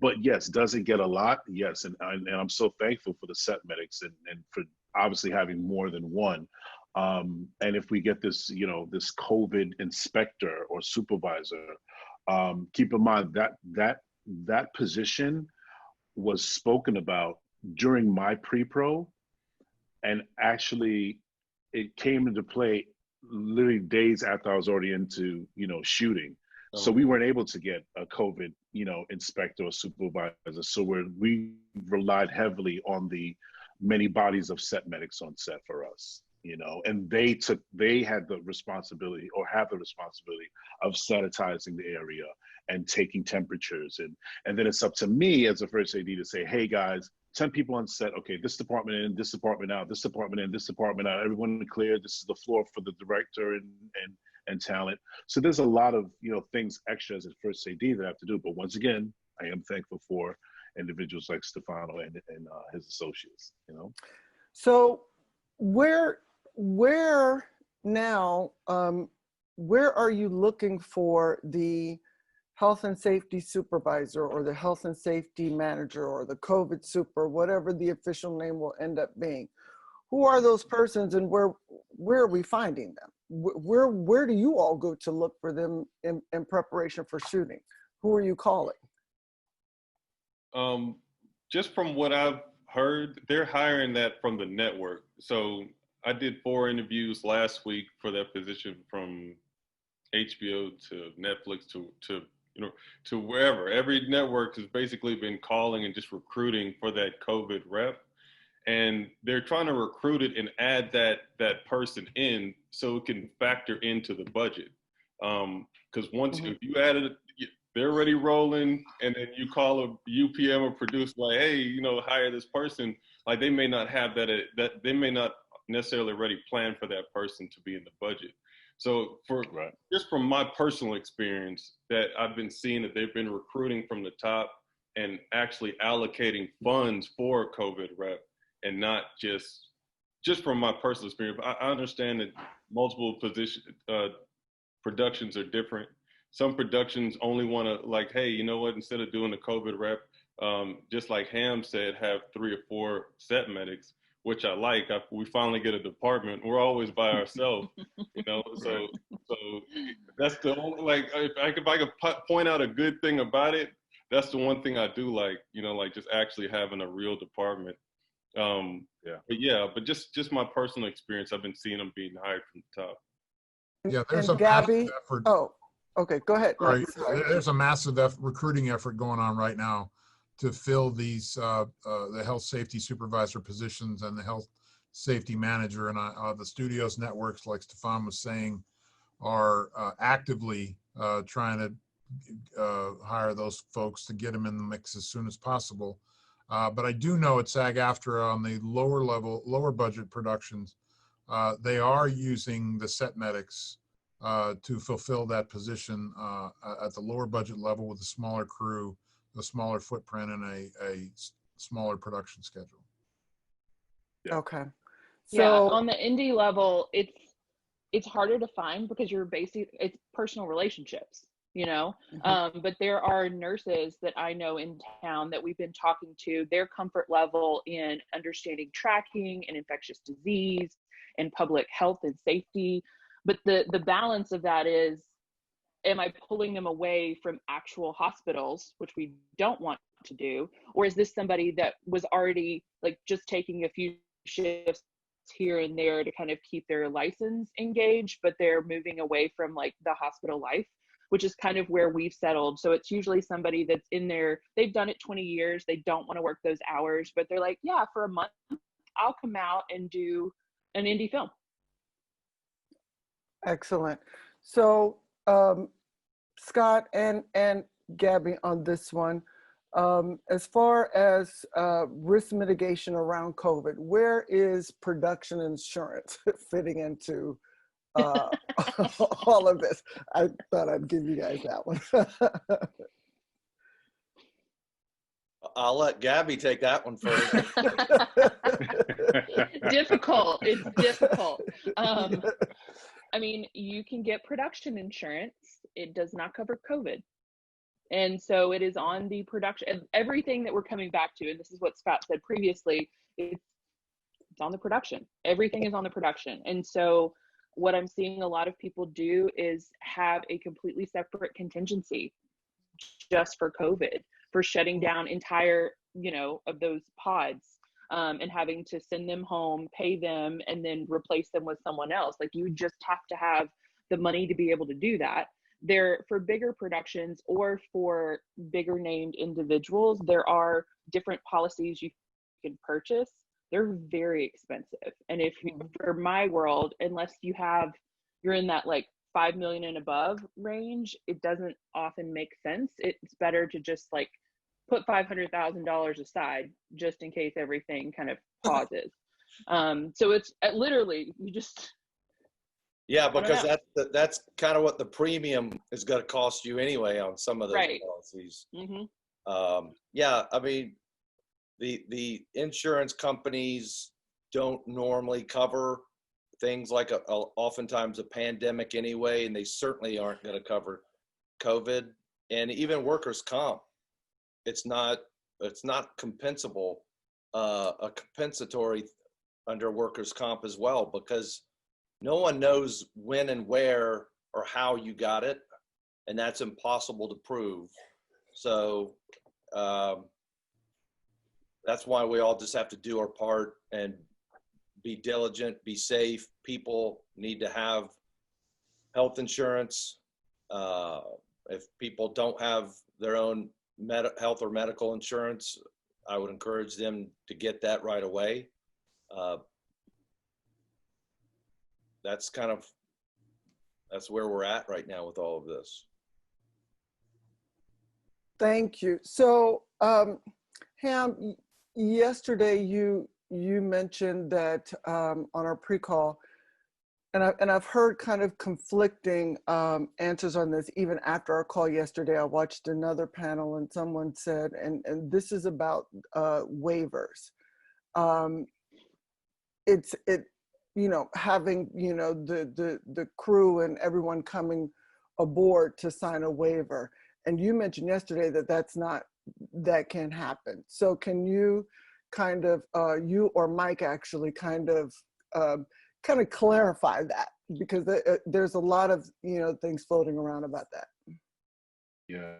But yes, does it get a lot? Yes, and I'm so thankful for the set medics and for obviously having more than one. And if we get this, this COVID inspector or supervisor, keep in mind that position was spoken about during my pre-pro, and actually it came into play literally days after I was already into, shooting. So we weren't able to get a COVID, inspector or supervisor. So we relied heavily on the many bodies of set medics on set for us, and they had the responsibility, or have the responsibility, of sanitizing the area and taking temperatures. And then it's up to me as a first AD to say, hey guys, 10 people on set. Okay, this department in, this department out, this department in, this department out. Everyone clear. This is the floor for the director and talent. So there's a lot of things extra as a first AD that I have to do. But once again, I am thankful for individuals like Stefano and his associates. So where now? Where are you looking for the health and safety supervisor or the health and safety manager or the COVID super, whatever the official name will end up being? Who are those persons, and where are we finding them? Where do you all go to look for them in preparation for shooting? Who are you calling? Just from what I've heard, they're hiring that from the network. So I did 4 interviews last week for that position, from HBO to Netflix to you know, to wherever. Every network has basically been calling and just recruiting for that COVID rep. And they're trying to recruit it and add that person in so it can factor into the budget. Because once if you added it, they're already rolling, and then you call a UPM or producer like, hey, you know, hire this person. Like, they may not have that they may not necessarily already plan for that person to be in the budget. So just from my personal experience, that I've been seeing that they've been recruiting from the top and actually allocating funds for a COVID rep, and not just from my personal experience. I understand that multiple productions are different. Some productions only want to, like, hey, you know what, instead of doing the COVID rep, just like Ham said, have 3 or 4 set medics, which I like. We finally get a department. We're always by ourselves, you know. So that's the only, like, if I could point out a good thing about it, that's the one thing I do like, you know, like just actually having a real department. But just my personal experience, I've been seeing them being hired from the top. Yeah, there's and a Gabby, massive effort. oh, okay, go ahead. Sorry, Mike, sorry. there's a massive recruiting effort going on right now to fill these the health safety supervisor positions and the health safety manager. And the studios networks, like Stefan was saying, are actively trying to hire those folks to get them in the mix as soon as possible. But I do know at SAG-AFTRA, on the lower budget productions, they are using the set medics to fulfill that position at the lower budget level with a smaller crew, a smaller footprint, and a smaller production schedule. Okay. Yeah, So on the indie level, it's harder to find because it's personal relationships, you know. But there are nurses that I know in town that we've been talking to. Their comfort level in understanding tracking and infectious disease and public health and safety. But the balance of that is, am I pulling them away from actual hospitals, which we don't want to do? Or is this somebody that was already like just taking a few shifts here and there to kind of keep their license engaged, but they're moving away from like the hospital life, which is kind of where we've settled. So it's usually somebody that's in there, they've done it 20 years, they don't want to work those hours, but they're like, yeah, for a month, I'll come out and do an indie film. excellent. So Scott and Gabby, on this one, as far as risk mitigation around COVID, where is production insurance fitting into all of this? I thought I'd give you guys that one. I'll let Gabby take that one first. Difficult. It's difficult. I mean, you can get production insurance. It does not cover COVID. And so it is on the production, everything that we're coming back to, and this is what Scott said previously, it's on the production. Everything is on the production. And so what I'm seeing a lot of people do is have a completely separate contingency just for COVID, for shutting down entire, you know, of those pods, and having to send them home, pay them, and then replace them with someone else. Like, you just have to have the money to be able to do that. There, for bigger productions or for bigger named individuals, there are different policies you can purchase. They're very expensive. And if you, for my world, unless you're in that like 5 million and above range, it doesn't often make sense. It's better to just like put $500,000 aside just in case everything kind of pauses. So it's literally, you just, yeah, because that's kind of what the premium is going to cost you anyway on some of those policies. Yeah, I mean, the insurance companies don't normally cover things like oftentimes a pandemic anyway, and they certainly aren't going to cover COVID. And even workers' comp, it's not compensable, a compensatory under workers' comp as well, because no one knows when and where or how you got it, and that's impossible to prove. So That's why we all just have to do our part and be diligent, be safe. People need to have health insurance. If people don't have their own health or medical insurance, I would encourage them to get that right away. That's where we're at right now with all of this. Thank you. So, Ham, yesterday you mentioned that on our pre-call, and I've heard kind of conflicting answers on this. Even after our call yesterday, I watched another panel, and someone said, and this is about waivers. Having the crew and everyone coming aboard to sign a waiver. And you mentioned yesterday that can't happen. So can you kind of, you or Mike actually kind of clarify that? Because there's a lot of, things floating around about that. Yeah,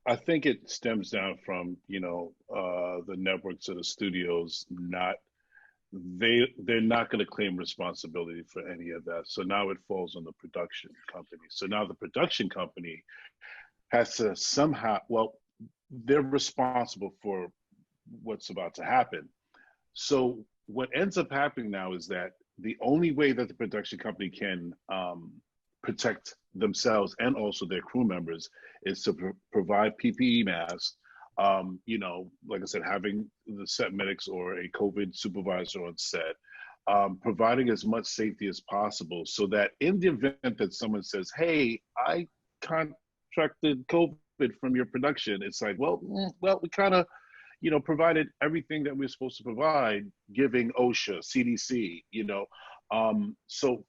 I think it stems down from, the networks of the studios they're not going to claim responsibility for any of that. So now it falls on the production company. So now the production company has to somehow, they're responsible for what's about to happen. So what ends up happening now is that the only way that the production company can protect themselves and also their crew members is to provide PPE masks. Like I said, having the set medics or a COVID supervisor on set, providing as much safety as possible so that in the event that someone says, hey, I contracted COVID from your production, it's like, well, we kind of, provided everything that we're supposed to provide, giving OSHA, CDC, so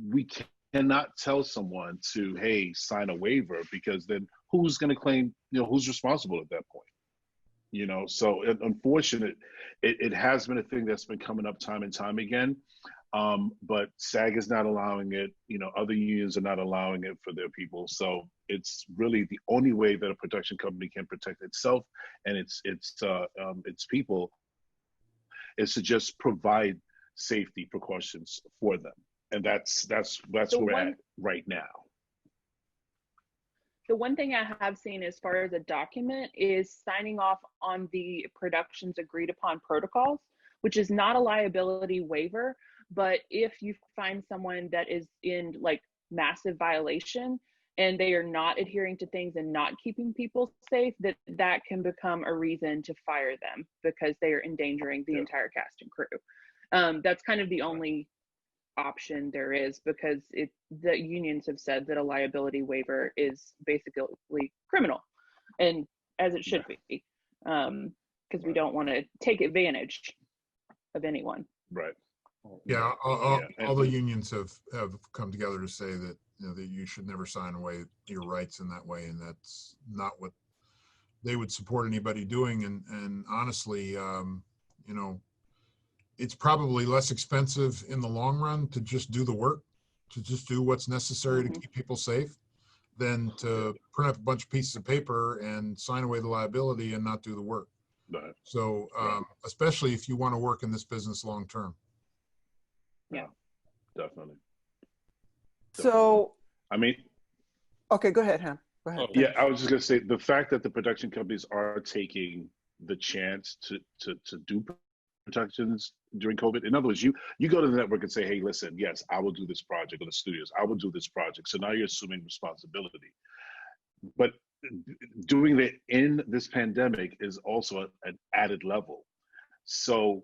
we cannot tell someone to, hey, sign a waiver, because then who's going to claim, who's responsible at that point? So unfortunate, it has been a thing that's been coming up time and time again. But SAG is not allowing it, other unions are not allowing it for their people. So it's really the only way that a production company can protect itself and its people is to just provide safety precautions for them. And that's where we're at right now. The one thing I have seen as far as a document is signing off on the production's agreed upon protocols, which is not a liability waiver. But if you find someone that is in like massive violation and they are not adhering to things and not keeping people safe, that can become a reason to fire them because they are endangering the entire cast and crew. That's kind of the only option there is, because the unions have said that a liability waiver is basically criminal, and as it should be, because we don't want to take advantage of anyone. Right. Yeah, all the unions have come together to say that that you should never sign away your rights in that way, and that's not what they would support anybody doing. And honestly, it's probably less expensive in the long run to just do the work, to just do what's necessary to keep people safe, than to print up a bunch of pieces of paper and sign away the liability and not do the work. Right. So especially if you want to work in this business long term. Yeah, definitely. So, I mean, okay, go ahead, Ham. Go ahead. Yeah, I was just gonna say the fact that the production companies are taking the chance to do productions during COVID. In other words, you go to the network and say, hey, listen, yes, I will do this project, or the studios, I will do this project. So now you're assuming responsibility. But doing it in this pandemic is also an added level. So,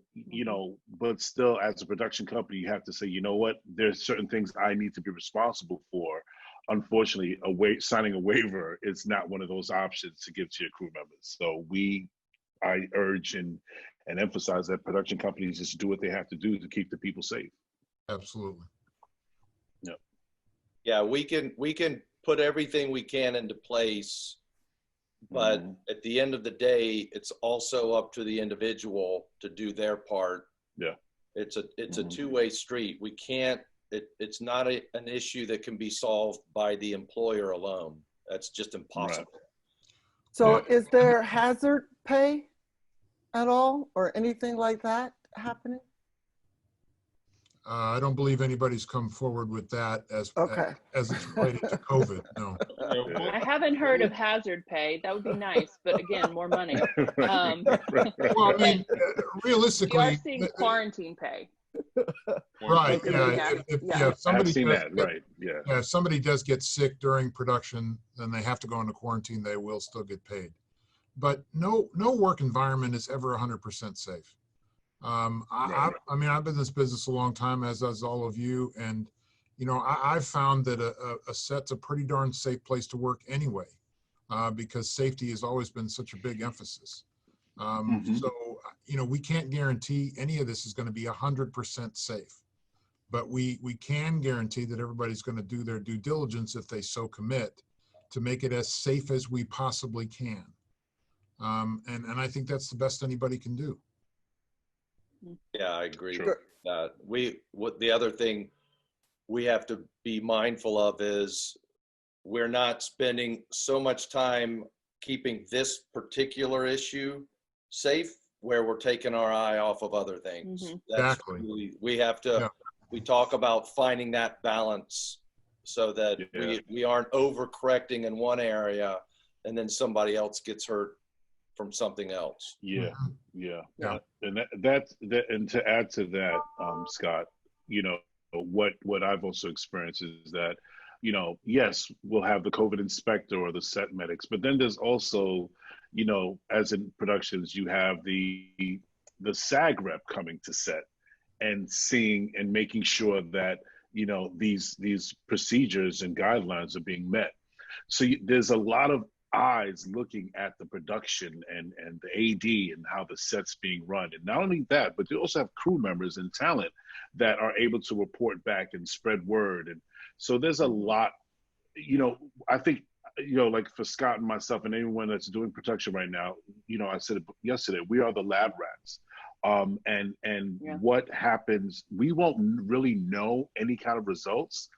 but still, as a production company, you have to say, you know what, there's certain things I need to be responsible for. Unfortunately, signing a waiver is not one of those options to give to your crew members. So I urge and emphasize that production companies just do what they have to do to keep the people safe. Absolutely. Yeah. Yeah, we can put everything we can into place, but at the end of the day, it's also up to the individual to do their part. Yeah. It's a two-way street. We can't, it's not an issue that can be solved by the employer alone. That's just impossible. Right. So is there hazard pay? at all or anything like that happening? I don't believe anybody's come forward with that Okay. as it's related to COVID. No. I haven't heard of hazard pay. That would be nice, but again, more money. Well, I mean, We are realistically, seeing quarantine pay. right? Okay, Yeah. If I've somebody seen does that, get, right? Yeah. if somebody does get sick during production, then they have to go into quarantine. They will still get paid, but no work environment is ever 100% safe. I mean, I've been in this business a long time, as all of you, and I've found that a set's a pretty darn safe place to work anyway, because safety has always been such a big emphasis. So we can't guarantee any of this is going to be 100% safe, but we can guarantee that everybody's going to do their due diligence if they so commit to make it as safe as we possibly can. And I think that's the best anybody can do. Yeah, I agree Sure. with that. The other thing we have to be mindful of is we're not spending so much time keeping this particular issue safe where we're taking our eye off of other things. That's Exactly. really, we have to, we talk about finding that balance so that we aren't overcorrecting in one area and then somebody else gets hurt from something else. Yeah. And and to add to that, Scott, what I've also experienced is that, yes, we'll have the COVID inspector or the set medics, but then there's also, as in productions, you have the SAG rep coming to set and seeing and making sure that, these procedures and guidelines are being met. So there's a lot of eyes looking at the production and the AD and how the set's being run. And not only that, but you also have crew members and talent that are able to report back and spread word. And so there's a lot, I think, like for Scott and myself and anyone that's doing production right now, I said it yesterday, we are the lab rats. What happens, we won't really know any kind of results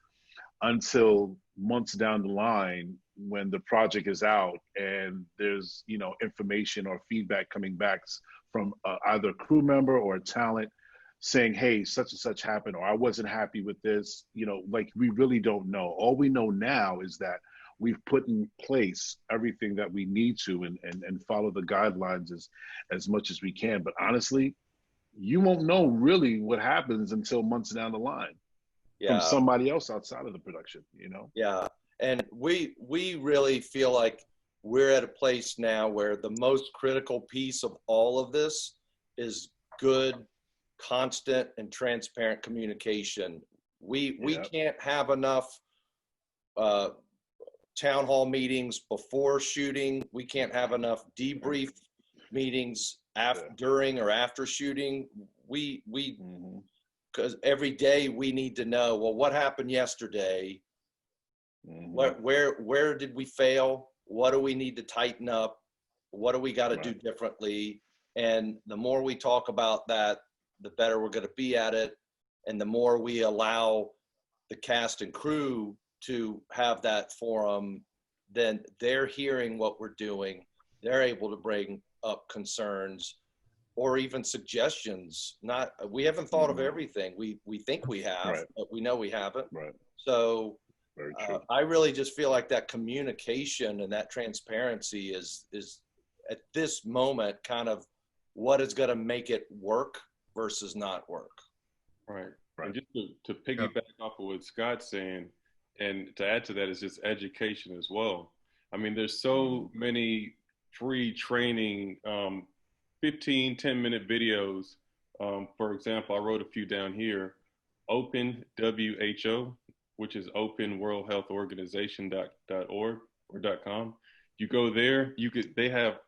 until months down the line when the project is out and there's information or feedback coming back from either a crew member or a talent saying, hey, such and such happened, or I wasn't happy with this. Like, we really don't know. All we know now is that we've put in place everything that we need to and follow the guidelines as much as we can. But honestly, you won't know really what happens until months down the line from somebody else outside of the production, Yeah. And we really feel like we're at a place now where the most critical piece of all of this is good, constant, and transparent communication. We can't have enough town hall meetings before shooting. We can't have enough debrief meetings during or after shooting. Because every day we need to know, well, what happened yesterday? Where did we fail? What do we need to tighten up? What do we got to do differently? And the more we talk about that, the better we're going to be at it. And the more we allow the cast and crew to have that forum, then they're hearing what we're doing. They're able to bring up concerns or even suggestions. We haven't thought of everything. We think we have, but we know we haven't. So I really just feel like that communication and that transparency is at this moment kind of what is going to make it work versus not work. Right. And just to piggyback off of what Scott's saying, and to add to that is just education as well. I mean, there's so many free training, 15, 10-minute videos. For example, I wrote a few down here. Open WHO, which is openworldhealthorganization.org or .com. You go there, they have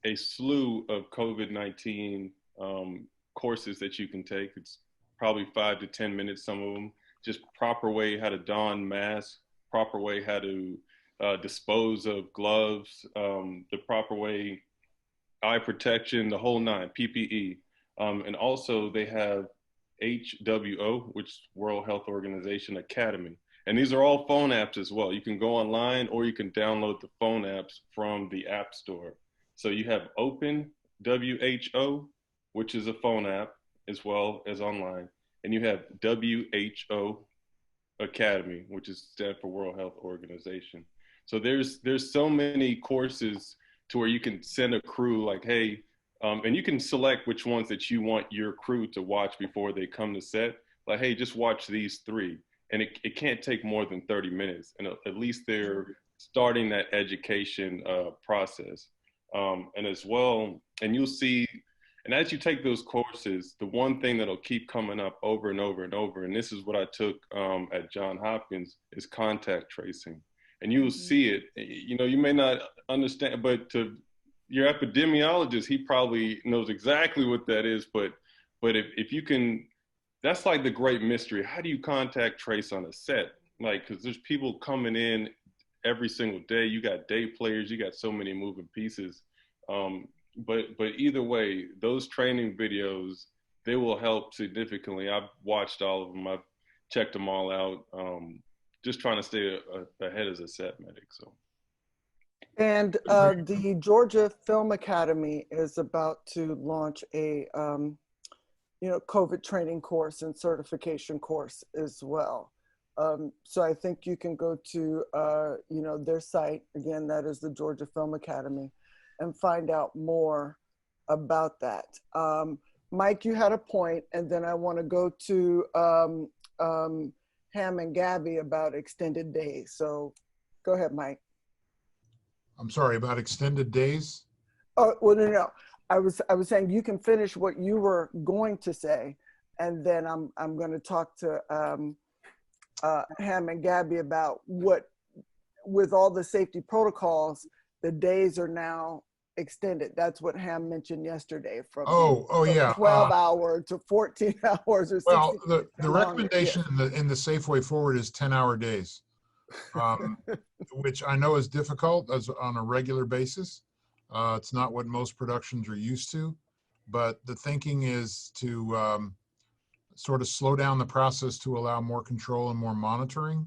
a slew of COVID-19 courses that you can take. It's probably 5 to 10 minutes, some of them. Just proper way how to don masks, proper way how to dispose of gloves, the proper way, eye protection, the whole nine, PPE. And also they have HWO, which is World Health Organization Academy. And these are all phone apps as well. You can go online or you can download the phone apps from the App Store. So you have Open WHO, which is a phone app as well as online, and you have WHO Academy, which is stand for World Health Organization. So there's so many courses to where you can send a crew like, hey, and you can select which ones that you want your crew to watch before they come to set. Like, hey, just watch these 3. And it can't take more than 30 minutes. And at least they're starting that education process. And as well, and you'll see, and as you take those courses, the one thing that'll keep coming up over and over and over, and this is what I took at Johns Hopkins, is contact tracing. And you'll see it, you know, you may not understand, but to your epidemiologist, he probably knows exactly what that is. But if you can, that's like the great mystery. How do you contact trace on a set? Like, because there's people coming in every single day. You got day players, you got so many moving pieces. But either way, those training videos, they will help significantly. I've watched all of them. I've checked them all out. Just trying to stay ahead as a set medic. So. And the Georgia Film Academy is about to launch a COVID training course and certification course as well. So I think you can go to their site, again, that is the Georgia Film Academy, and find out more about that. Mike, you had a point, and then I want to go to Ham and Gabby about extended days. So go ahead, Mike. I'm sorry, about extended days? Oh, well, no. I was saying you can finish what you were going to say, and then I'm going to talk to Ham and Gabby about what, with all the safety protocols, the days are now extended. That's what Ham mentioned yesterday, from 12 hour to 14 hours or 16. Well, the recommendation in the safe way forward is 10-hour days, which I know is difficult as on a regular basis. It's not what most productions are used to, but the thinking is to sort of slow down the process to allow more control and more monitoring,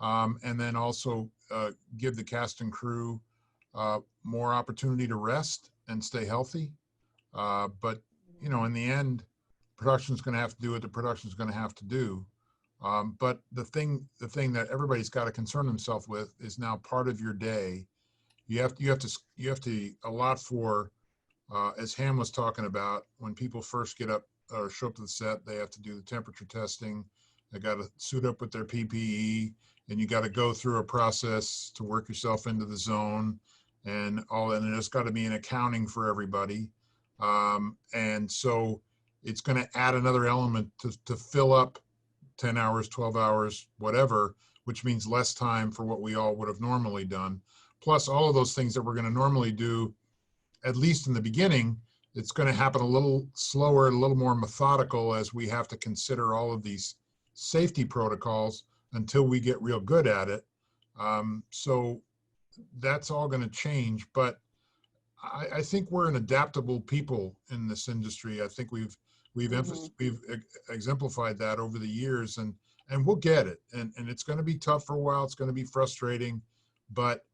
and then also give the cast and crew more opportunity to rest and stay healthy. But in the end, production's going to have to do what the production's going to have to do. But the thing that everybody's got to concern themselves with is now part of your day. You have to allot for, as Ham was talking about, when people first get up or show up to the set, they have to do the temperature testing. They got to suit up with their PPE, and you got to go through a process to work yourself into the zone, and all that. And there's got to be an accounting for everybody, and so it's going to add another element to fill up 10 hours, 12 hours, whatever, which means less time for what we all would have normally done. Plus all of those things that we're going to normally do, at least in the beginning, it's going to happen a little slower, a little more methodical, as we have to consider all of these safety protocols until we get real good at it. So that's all going to change. But I think we're an adaptable people in this industry. I think we've exemplified that over the years, and we'll get it. And it's going to be tough for a while. It's going to be frustrating, but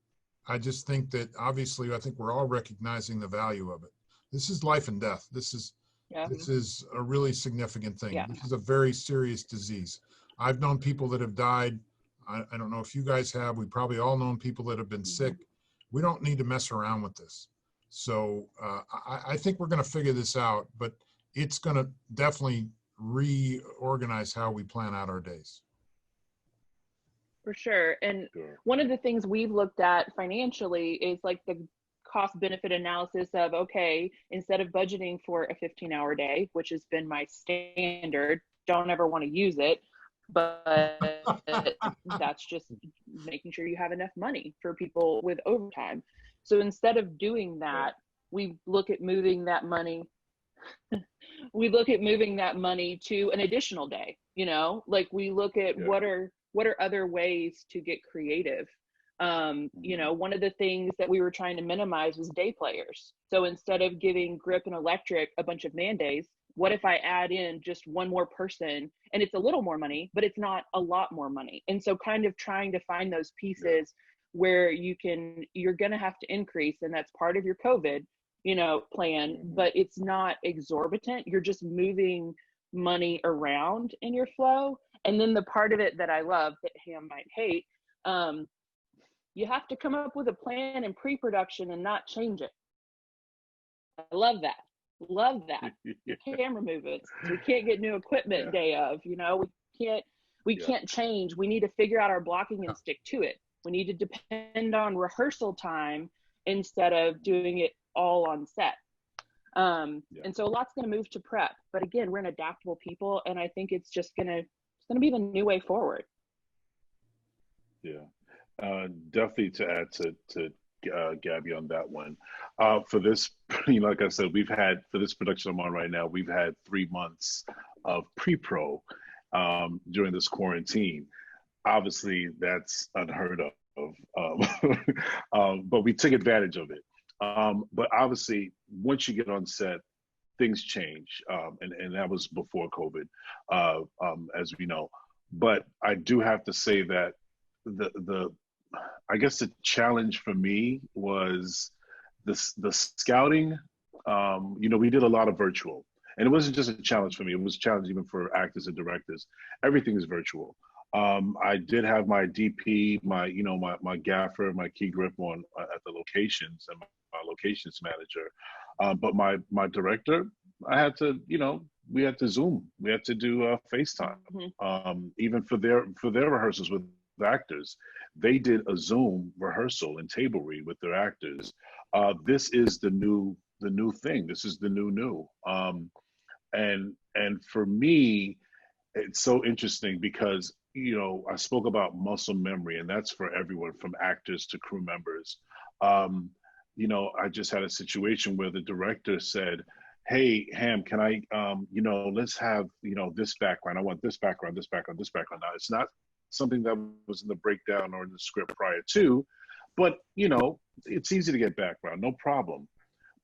I just think that obviously, I think we're all recognizing the value of it. This is life and death. This is a really significant thing. This is a very serious disease. I've known people that have died. I don't know if you guys have. We probably all known people that have been sick. We don't need to mess around with this. So I think we're going to figure this out, but it's going to definitely reorganize how we plan out our days. For sure. And one of the things we've looked at financially is like the cost benefit analysis of, okay, instead of budgeting for a 15-hour day, which has been my standard, don't ever want to use it, but that's just making sure you have enough money for people with overtime. So instead of doing that, we look at moving that money to an additional day, like we look at what are other ways to get creative. One of the things that we were trying to minimize was day players. So instead of giving Grip and Electric a bunch of man-days, what if I add in just one more person, and it's a little more money, but it's not a lot more money. And so kind of trying to find those pieces where you're going to have to increase, and that's part of your COVID, plan, but it's not exorbitant. You're just moving money around in your flow. And then the part of it that I love that Ham might hate, you have to come up with a plan in pre-production and not change it. I love that. Love that. The camera movements. We can't get new equipment day of, we can't change. We need to figure out our blocking and stick to it. We need to depend on rehearsal time instead of doing it all on set. And so a lot's going to move to prep, but again, we're an adaptable people, and I think it's going to be the new way forward. Yeah, definitely to add to Gabby on that one. For this, like I said, for this production I'm on right now, we've had 3 months of pre-pro during this quarantine. Obviously, that's unheard of, but we took advantage of it. But obviously, once you get on set, things change, and that was before COVID, as we know. But I do have to say that I guess the challenge for me was the scouting. We did a lot of virtual, and it wasn't just a challenge for me. It was a challenge even for actors and directors. Everything is virtual. I did have my DP, my gaffer, my key grip on at the locations, and my locations manager. But my director, I had to, we had to Zoom. We had to do FaceTime. Even for their rehearsals with the actors, they did a Zoom rehearsal and table read with their actors. This is the new thing. This is the new. And for me, it's so interesting because I spoke about muscle memory, and that's for everyone from actors to crew members. I just had a situation where the director said, "Hey, Ham, can I, let's have, this background. I want this background, this background, this background." Now, it's not something that was in the breakdown or in the script prior to, but, it's easy to get background, no problem.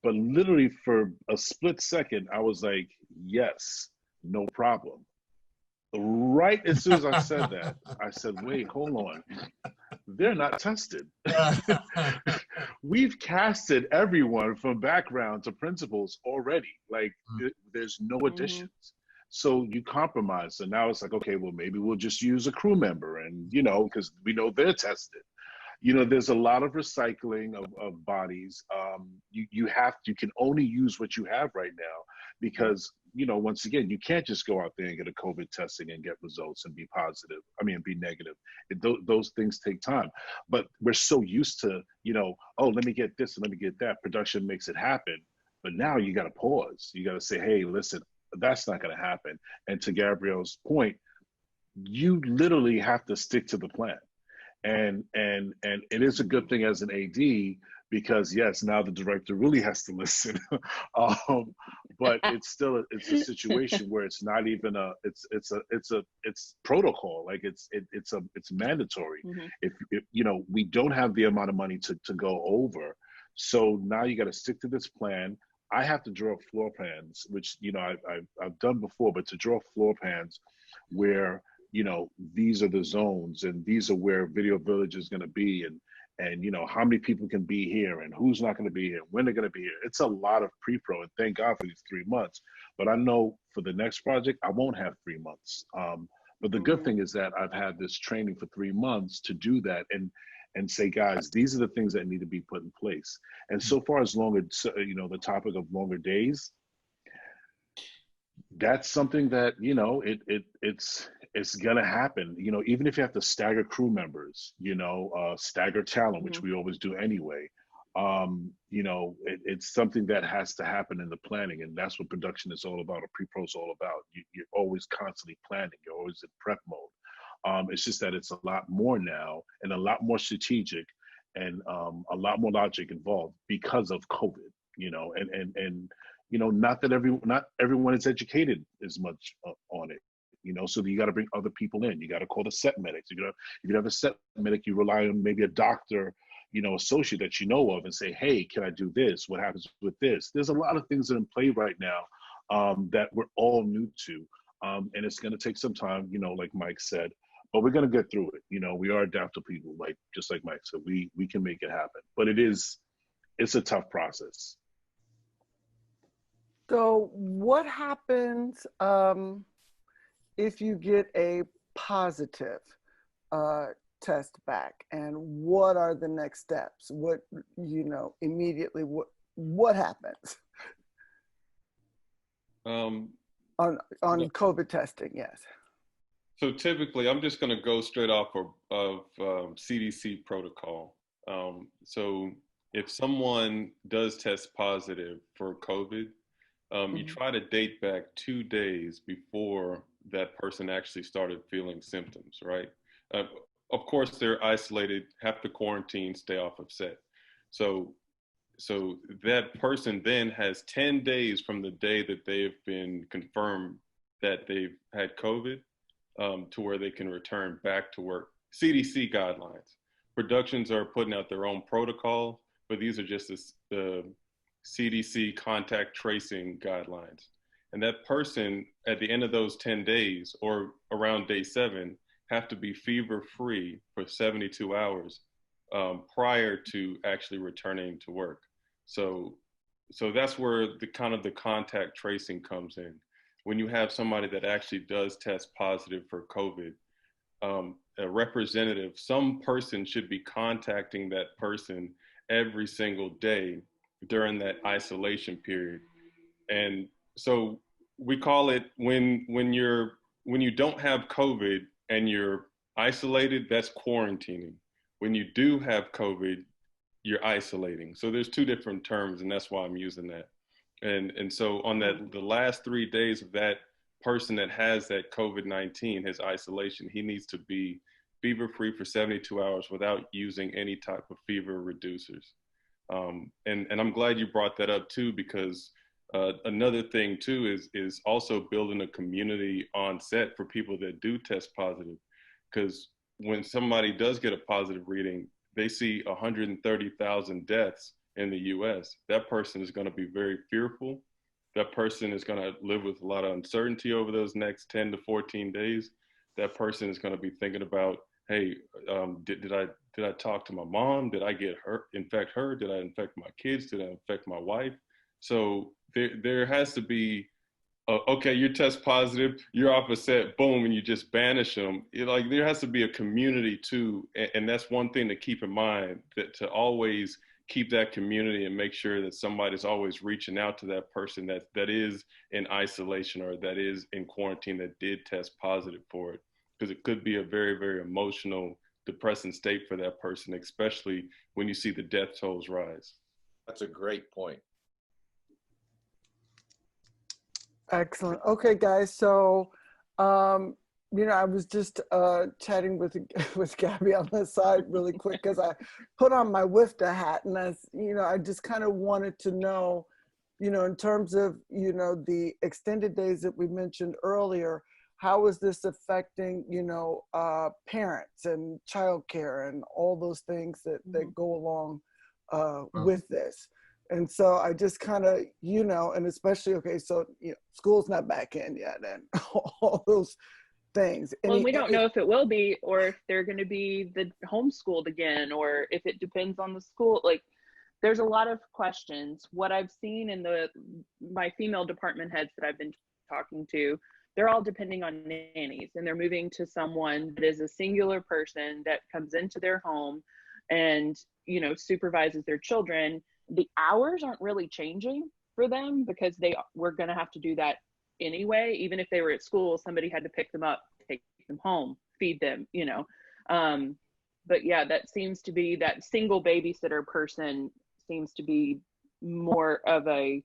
But literally for a split second, I was like, yes, no problem. Right as soon as I said that, I said, wait, hold on. They're not tested. We've casted everyone from background to principals already. Like, there's no additions. So you compromise. So now it's like, okay, well, maybe we'll just use a crew member, and, because we know they're tested. There's a lot of recycling of bodies. You can only use what you have right now because, once again, you can't just go out there and get a COVID testing and get results and be positive. Be negative. Those things take time. But we're so used to, oh, let me get this and let me get that. Production makes it happen. But now you got to pause. You got to say, hey, listen, that's not going to happen. And to Gabrielle's point, you literally have to stick to the plan. And it is a good thing as an AD because yes, now the director really has to listen. But it's a situation where it's not even it's protocol. Like it's mandatory. If we don't have the amount of money to go over, so now you got to stick to this plan. I have to draw floor plans, which I've done before, but to draw floor plans where these are the zones and these are where Video Village is going to be, and how many people can be here and who's not going to be here, when they're going to be here. It's a lot of pre-pro, and thank God for these 3 months. But I know for the next project, I won't have 3 months. But the good thing is that I've had this training for 3 months to do that and say, guys, these are the things that need to be put in place. And so far as longer, the topic of longer days, that's something that, it's gonna happen, even if you have to stagger crew members, stagger talent, which we always do anyway. It's something that has to happen in the planning, and that's what production is all about, or pre-pro is all about. You're always constantly planning, you're always in prep mode. It's just that it's a lot more now and a lot more strategic and a lot more logic involved because of COVID, and not everyone is educated as much on it. So you got to bring other people in. You got to call the set medics. If you have a set medic, you rely on maybe a doctor, associate that you know of, and say, hey, can I do this? What happens with this? There's a lot of things that are in play right now that we're all new to. And it's going to take some time, like Mike said, but we're going to get through it. We are adaptable people, just like Mike said, we can make it happen. But it's a tough process. So what happens if you get a positive test back, and what are the next steps? What, immediately, what happens on COVID testing? Yes. So typically, I'm just going to go straight off of CDC protocol. So if someone does test positive for COVID, you try to date back 2 days before that person actually started feeling symptoms, right? Of course, they're isolated, have to quarantine, stay off of set. So that person then has 10 days from the day that they've been confirmed that they've had COVID to where they can return back to work. CDC guidelines. Productions are putting out their own protocol, but these are just the CDC contact tracing guidelines. And that person at the end of those 10 days or around day 7 have to be fever free for 72 hours prior to actually returning to work. So that's where the kind of the contact tracing comes in. When you have somebody that actually does test positive for COVID, a representative, some person should be contacting that person every single day during that isolation period. And so we call it when you don't have COVID and you're isolated, that's quarantining. When you do have COVID, you're isolating. So there's 2 different terms, and that's why I'm using that. And so on the last 3 days of that person that has that COVID-19, his isolation, he needs to be fever free for 72 hours without using any type of fever reducers. And I'm glad you brought that up too, because another thing too is also building a community on set for people that do test positive. Because when somebody does get a positive reading, they see 130,000 deaths in the US. That person is going to be very fearful. That person is going to live with a lot of uncertainty over those next 10 to 14 days. That person is going to be thinking about, hey, did I talk to my mom? Did I infect her? Did I infect my kids? Did I infect my wife? So there has to be, okay, you test positive, you're off a set, boom, and you just banish them. There has to be a community too, and that's one thing to keep in mind, that to always keep that community and make sure that somebody's always reaching out to that person that is in isolation or that is in quarantine that did test positive for it, because it could be a very, very emotional, depressing state for that person, especially when you see the death tolls rise. That's a great point. Excellent. Okay, guys. So, I was just chatting with Gabby on the side really quick because I put on my WIFTA hat, and I just kind of wanted to know, in terms of, the extended days that we mentioned earlier, how is this affecting, parents and childcare and all those things that go along with this? And so I just kind of, and especially, okay, so school's not back in yet and all those things. Well, we don't know if it will be, or if they're going to be homeschooled again, or if it depends on the school. There's a lot of questions. What I've seen in my female department heads that I've been talking to, they're all depending on nannies, and they're moving to someone that is a singular person that comes into their home and, supervises their children. The hours aren't really changing for them because they were going to have to do that anyway. Even if they were at school, somebody had to pick them up, take them home, feed them, but yeah, that seems to be, that single babysitter person seems to be more of a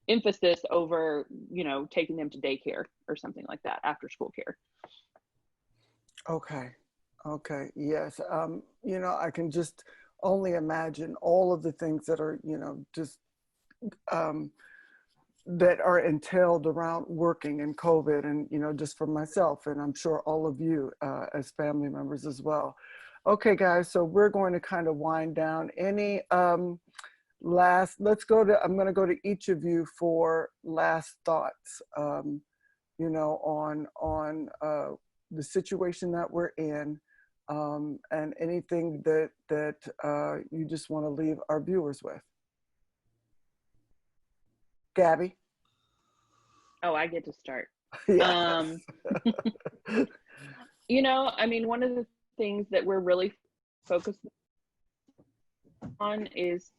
emphasis over, taking them to daycare or something like that, after school care. Okay. Yes. I can just only imagine all of the things that are, just that are entailed around working in COVID, and, just for myself, and I'm sure all of you as family members as well. Okay, guys, so we're going to kind of wind down. Any I'm going to go to each of you for last thoughts, on the situation that we're in, and anything that you just want to leave our viewers with. Gabby? Oh, I get to start. Yes. You know, I mean, one of the things that we're really focused on is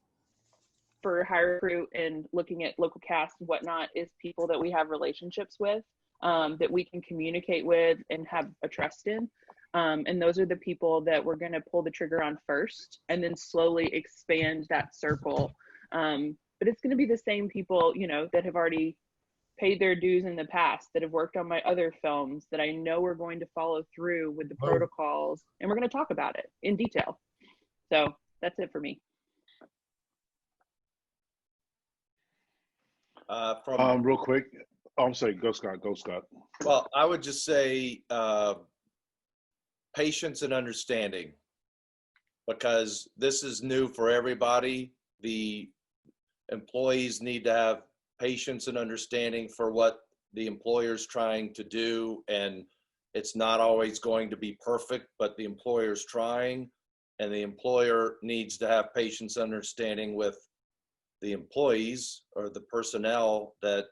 for hire recruit and looking at local cast and whatnot is people that we have relationships with, that we can communicate with and have a trust in. And those are the people that we're going to pull the trigger on first and then slowly expand that circle. But it's going to be the same people, you know, that have already paid their dues in the past, that have worked on my other films, that I know we're going to follow through with the protocols, and we're going to talk about it in detail. So that's it for me. Real quick. Oh, I'm sorry. Go Scott. Go Scott. Well, I would just say patience and understanding, because this is new for everybody. The employees need to have patience and understanding for what the employer's trying to do, and it's not always going to be perfect, but the employer's trying, and the employer needs to have patience and understanding with the employees or the personnel that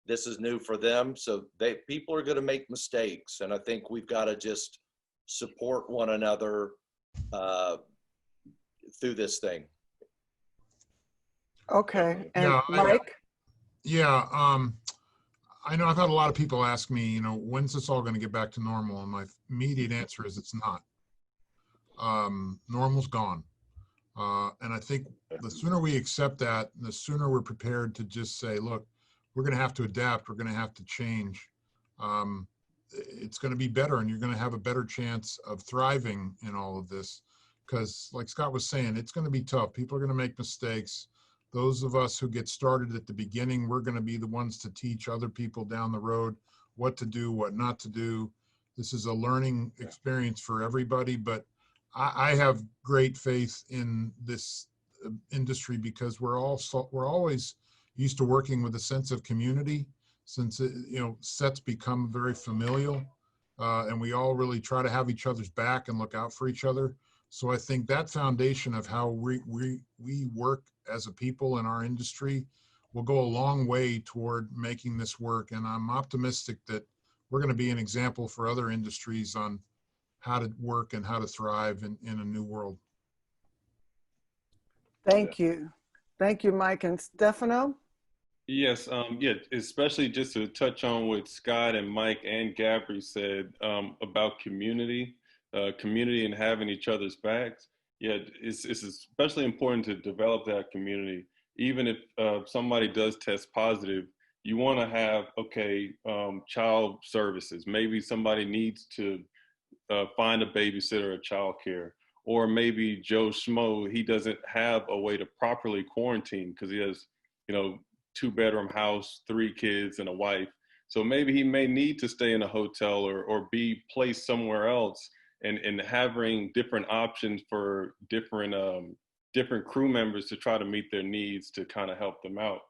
this is new for them. So people are going to make mistakes, and I think we've got to just support one another through this thing. Okay, and Yeah, Mike? I know I've had a lot of people ask me, you know, when's this all going to get back to normal? And my immediate answer is it's not. Normal's gone. And I think the sooner we accept that, the sooner we're prepared to just say, look, we're going to have to adapt. We're going to have to change. It's going to be better, and you're going to have a better chance of thriving in all of this. Because like Scott was saying, it's going to be tough. People are going to make mistakes. Those of us who get started at the beginning, we're going to be the ones to teach other people down the road what to do, what not to do. This is a learning experience for everybody, but I have great faith in this industry because we're always used to working with a sense of community, since sets become very familial, and we all really try to have each other's back and look out for each other. So I think that foundation of how we work as a people in our industry will go a long way toward making this work. And I'm optimistic that we're going to be an example for other industries on how to work and how to thrive in a new world. Thank you. Thank you, Mike. And Stefano? Yes, especially just to touch on what Scott and Mike and Gabby said about community and having each other's backs. Yeah, it's especially important to develop that community. Even if somebody does test positive, you want to have, child services. Maybe somebody needs to find a babysitter or childcare, or maybe Joe Schmo, he doesn't have a way to properly quarantine because he has, 2-bedroom house, 3 kids and a wife. So maybe he may need to stay in a hotel or be placed somewhere else, and having different options for different crew members to try to meet their needs to kind of help them out.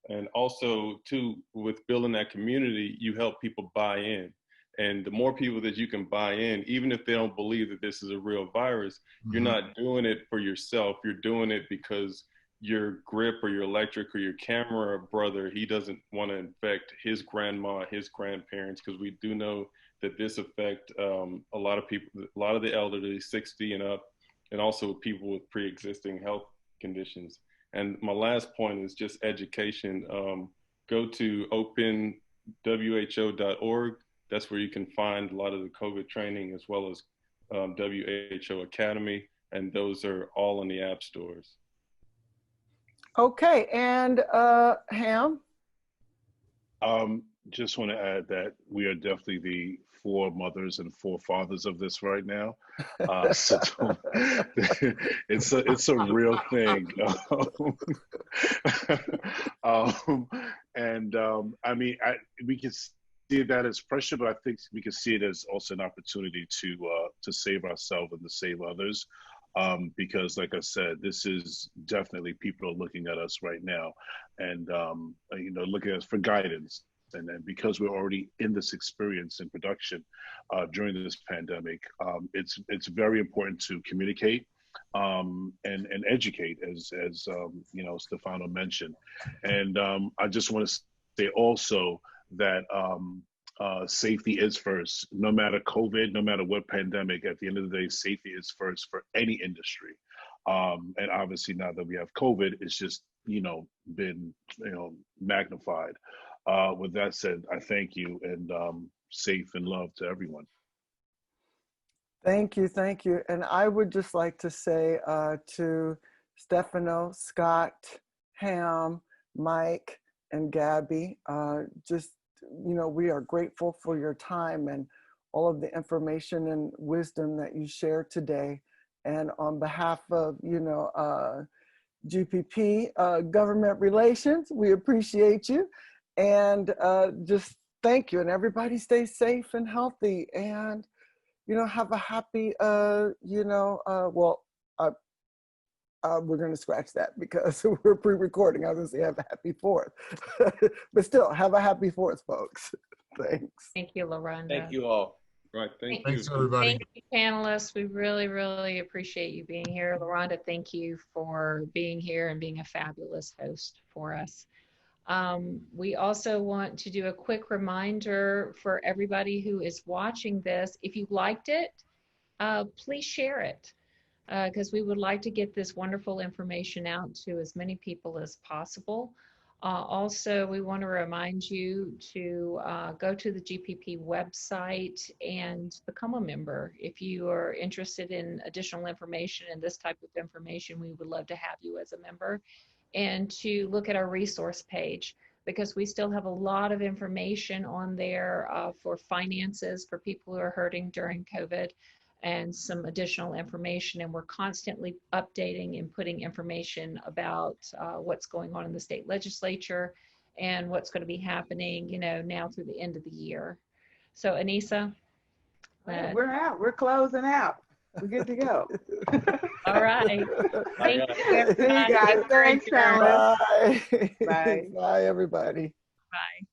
And also too, with building that community, you help people buy in. And the more people that you can buy in, even if they don't believe that this is a real virus, you're not doing it for yourself. You're doing it because your grip or your electric or your camera brother, he doesn't want to infect his grandma, his grandparents, because we do know that this affect a lot of people, a lot of the elderly, 60 and up, and also people with pre-existing health conditions. And my last point is just education. Go to openwho.org. That's where you can find a lot of the COVID training, as well as WHO Academy, and those are all in the app stores. Okay, and Ham? Just want to add that we are definitely the 4 mothers and 4 fathers of this right now. So it's a real thing. I mean, we can see that as pressure, but I think we can see it as also an opportunity to save ourselves and to save others. Because like I said, this is definitely, people are looking at us right now and, looking at us for guidance. And then because we're already in this experience in production during this pandemic, it's very important to communicate and educate, as Stefano mentioned. And I just want to say also that safety is first, no matter COVID, no matter what pandemic. At the end of the day, safety is first for any industry. And obviously now that we have COVID, it's just, been, magnified. With that said, I thank you, and safe and love to everyone. Thank you, thank you. And I would just like to say to Stefano, Scott, Ham, Mike, and Gabby, we are grateful for your time and all of the information and wisdom that you shared today. And on behalf of, GPP Government Relations, we appreciate you. And just thank you. And everybody stay safe and healthy, and, have a happy, we're going to scratch that because we're pre-recording. I was going to say have a happy 4th, but still have a happy 4th, folks. Thanks. Thank you, LaRonda. Thank you all. Right. Thanks, everybody. Thank you, panelists. We really, really appreciate you being here. LaRonda, thank you for being here and being a fabulous host for us. We also want to do a quick reminder for everybody who is watching this. If you liked it, please share it, because we would like to get this wonderful information out to as many people as possible. Also, we want to remind you to go to the GPP website and become a member. If you are interested in additional information and this type of information, we would love to have you as a member. And to look at our resource page, because we still have a lot of information on there for finances for people who are hurting during COVID, and some additional information. And we're constantly updating and putting information about what's going on in the state legislature and what's going to be happening, now through the end of the year. So Anissa? We're out. We're closing out. We're good to go. All right. Thank you, everybody. See you guys. Thanks, Alan. Bye. Bye. Bye, everybody. Bye.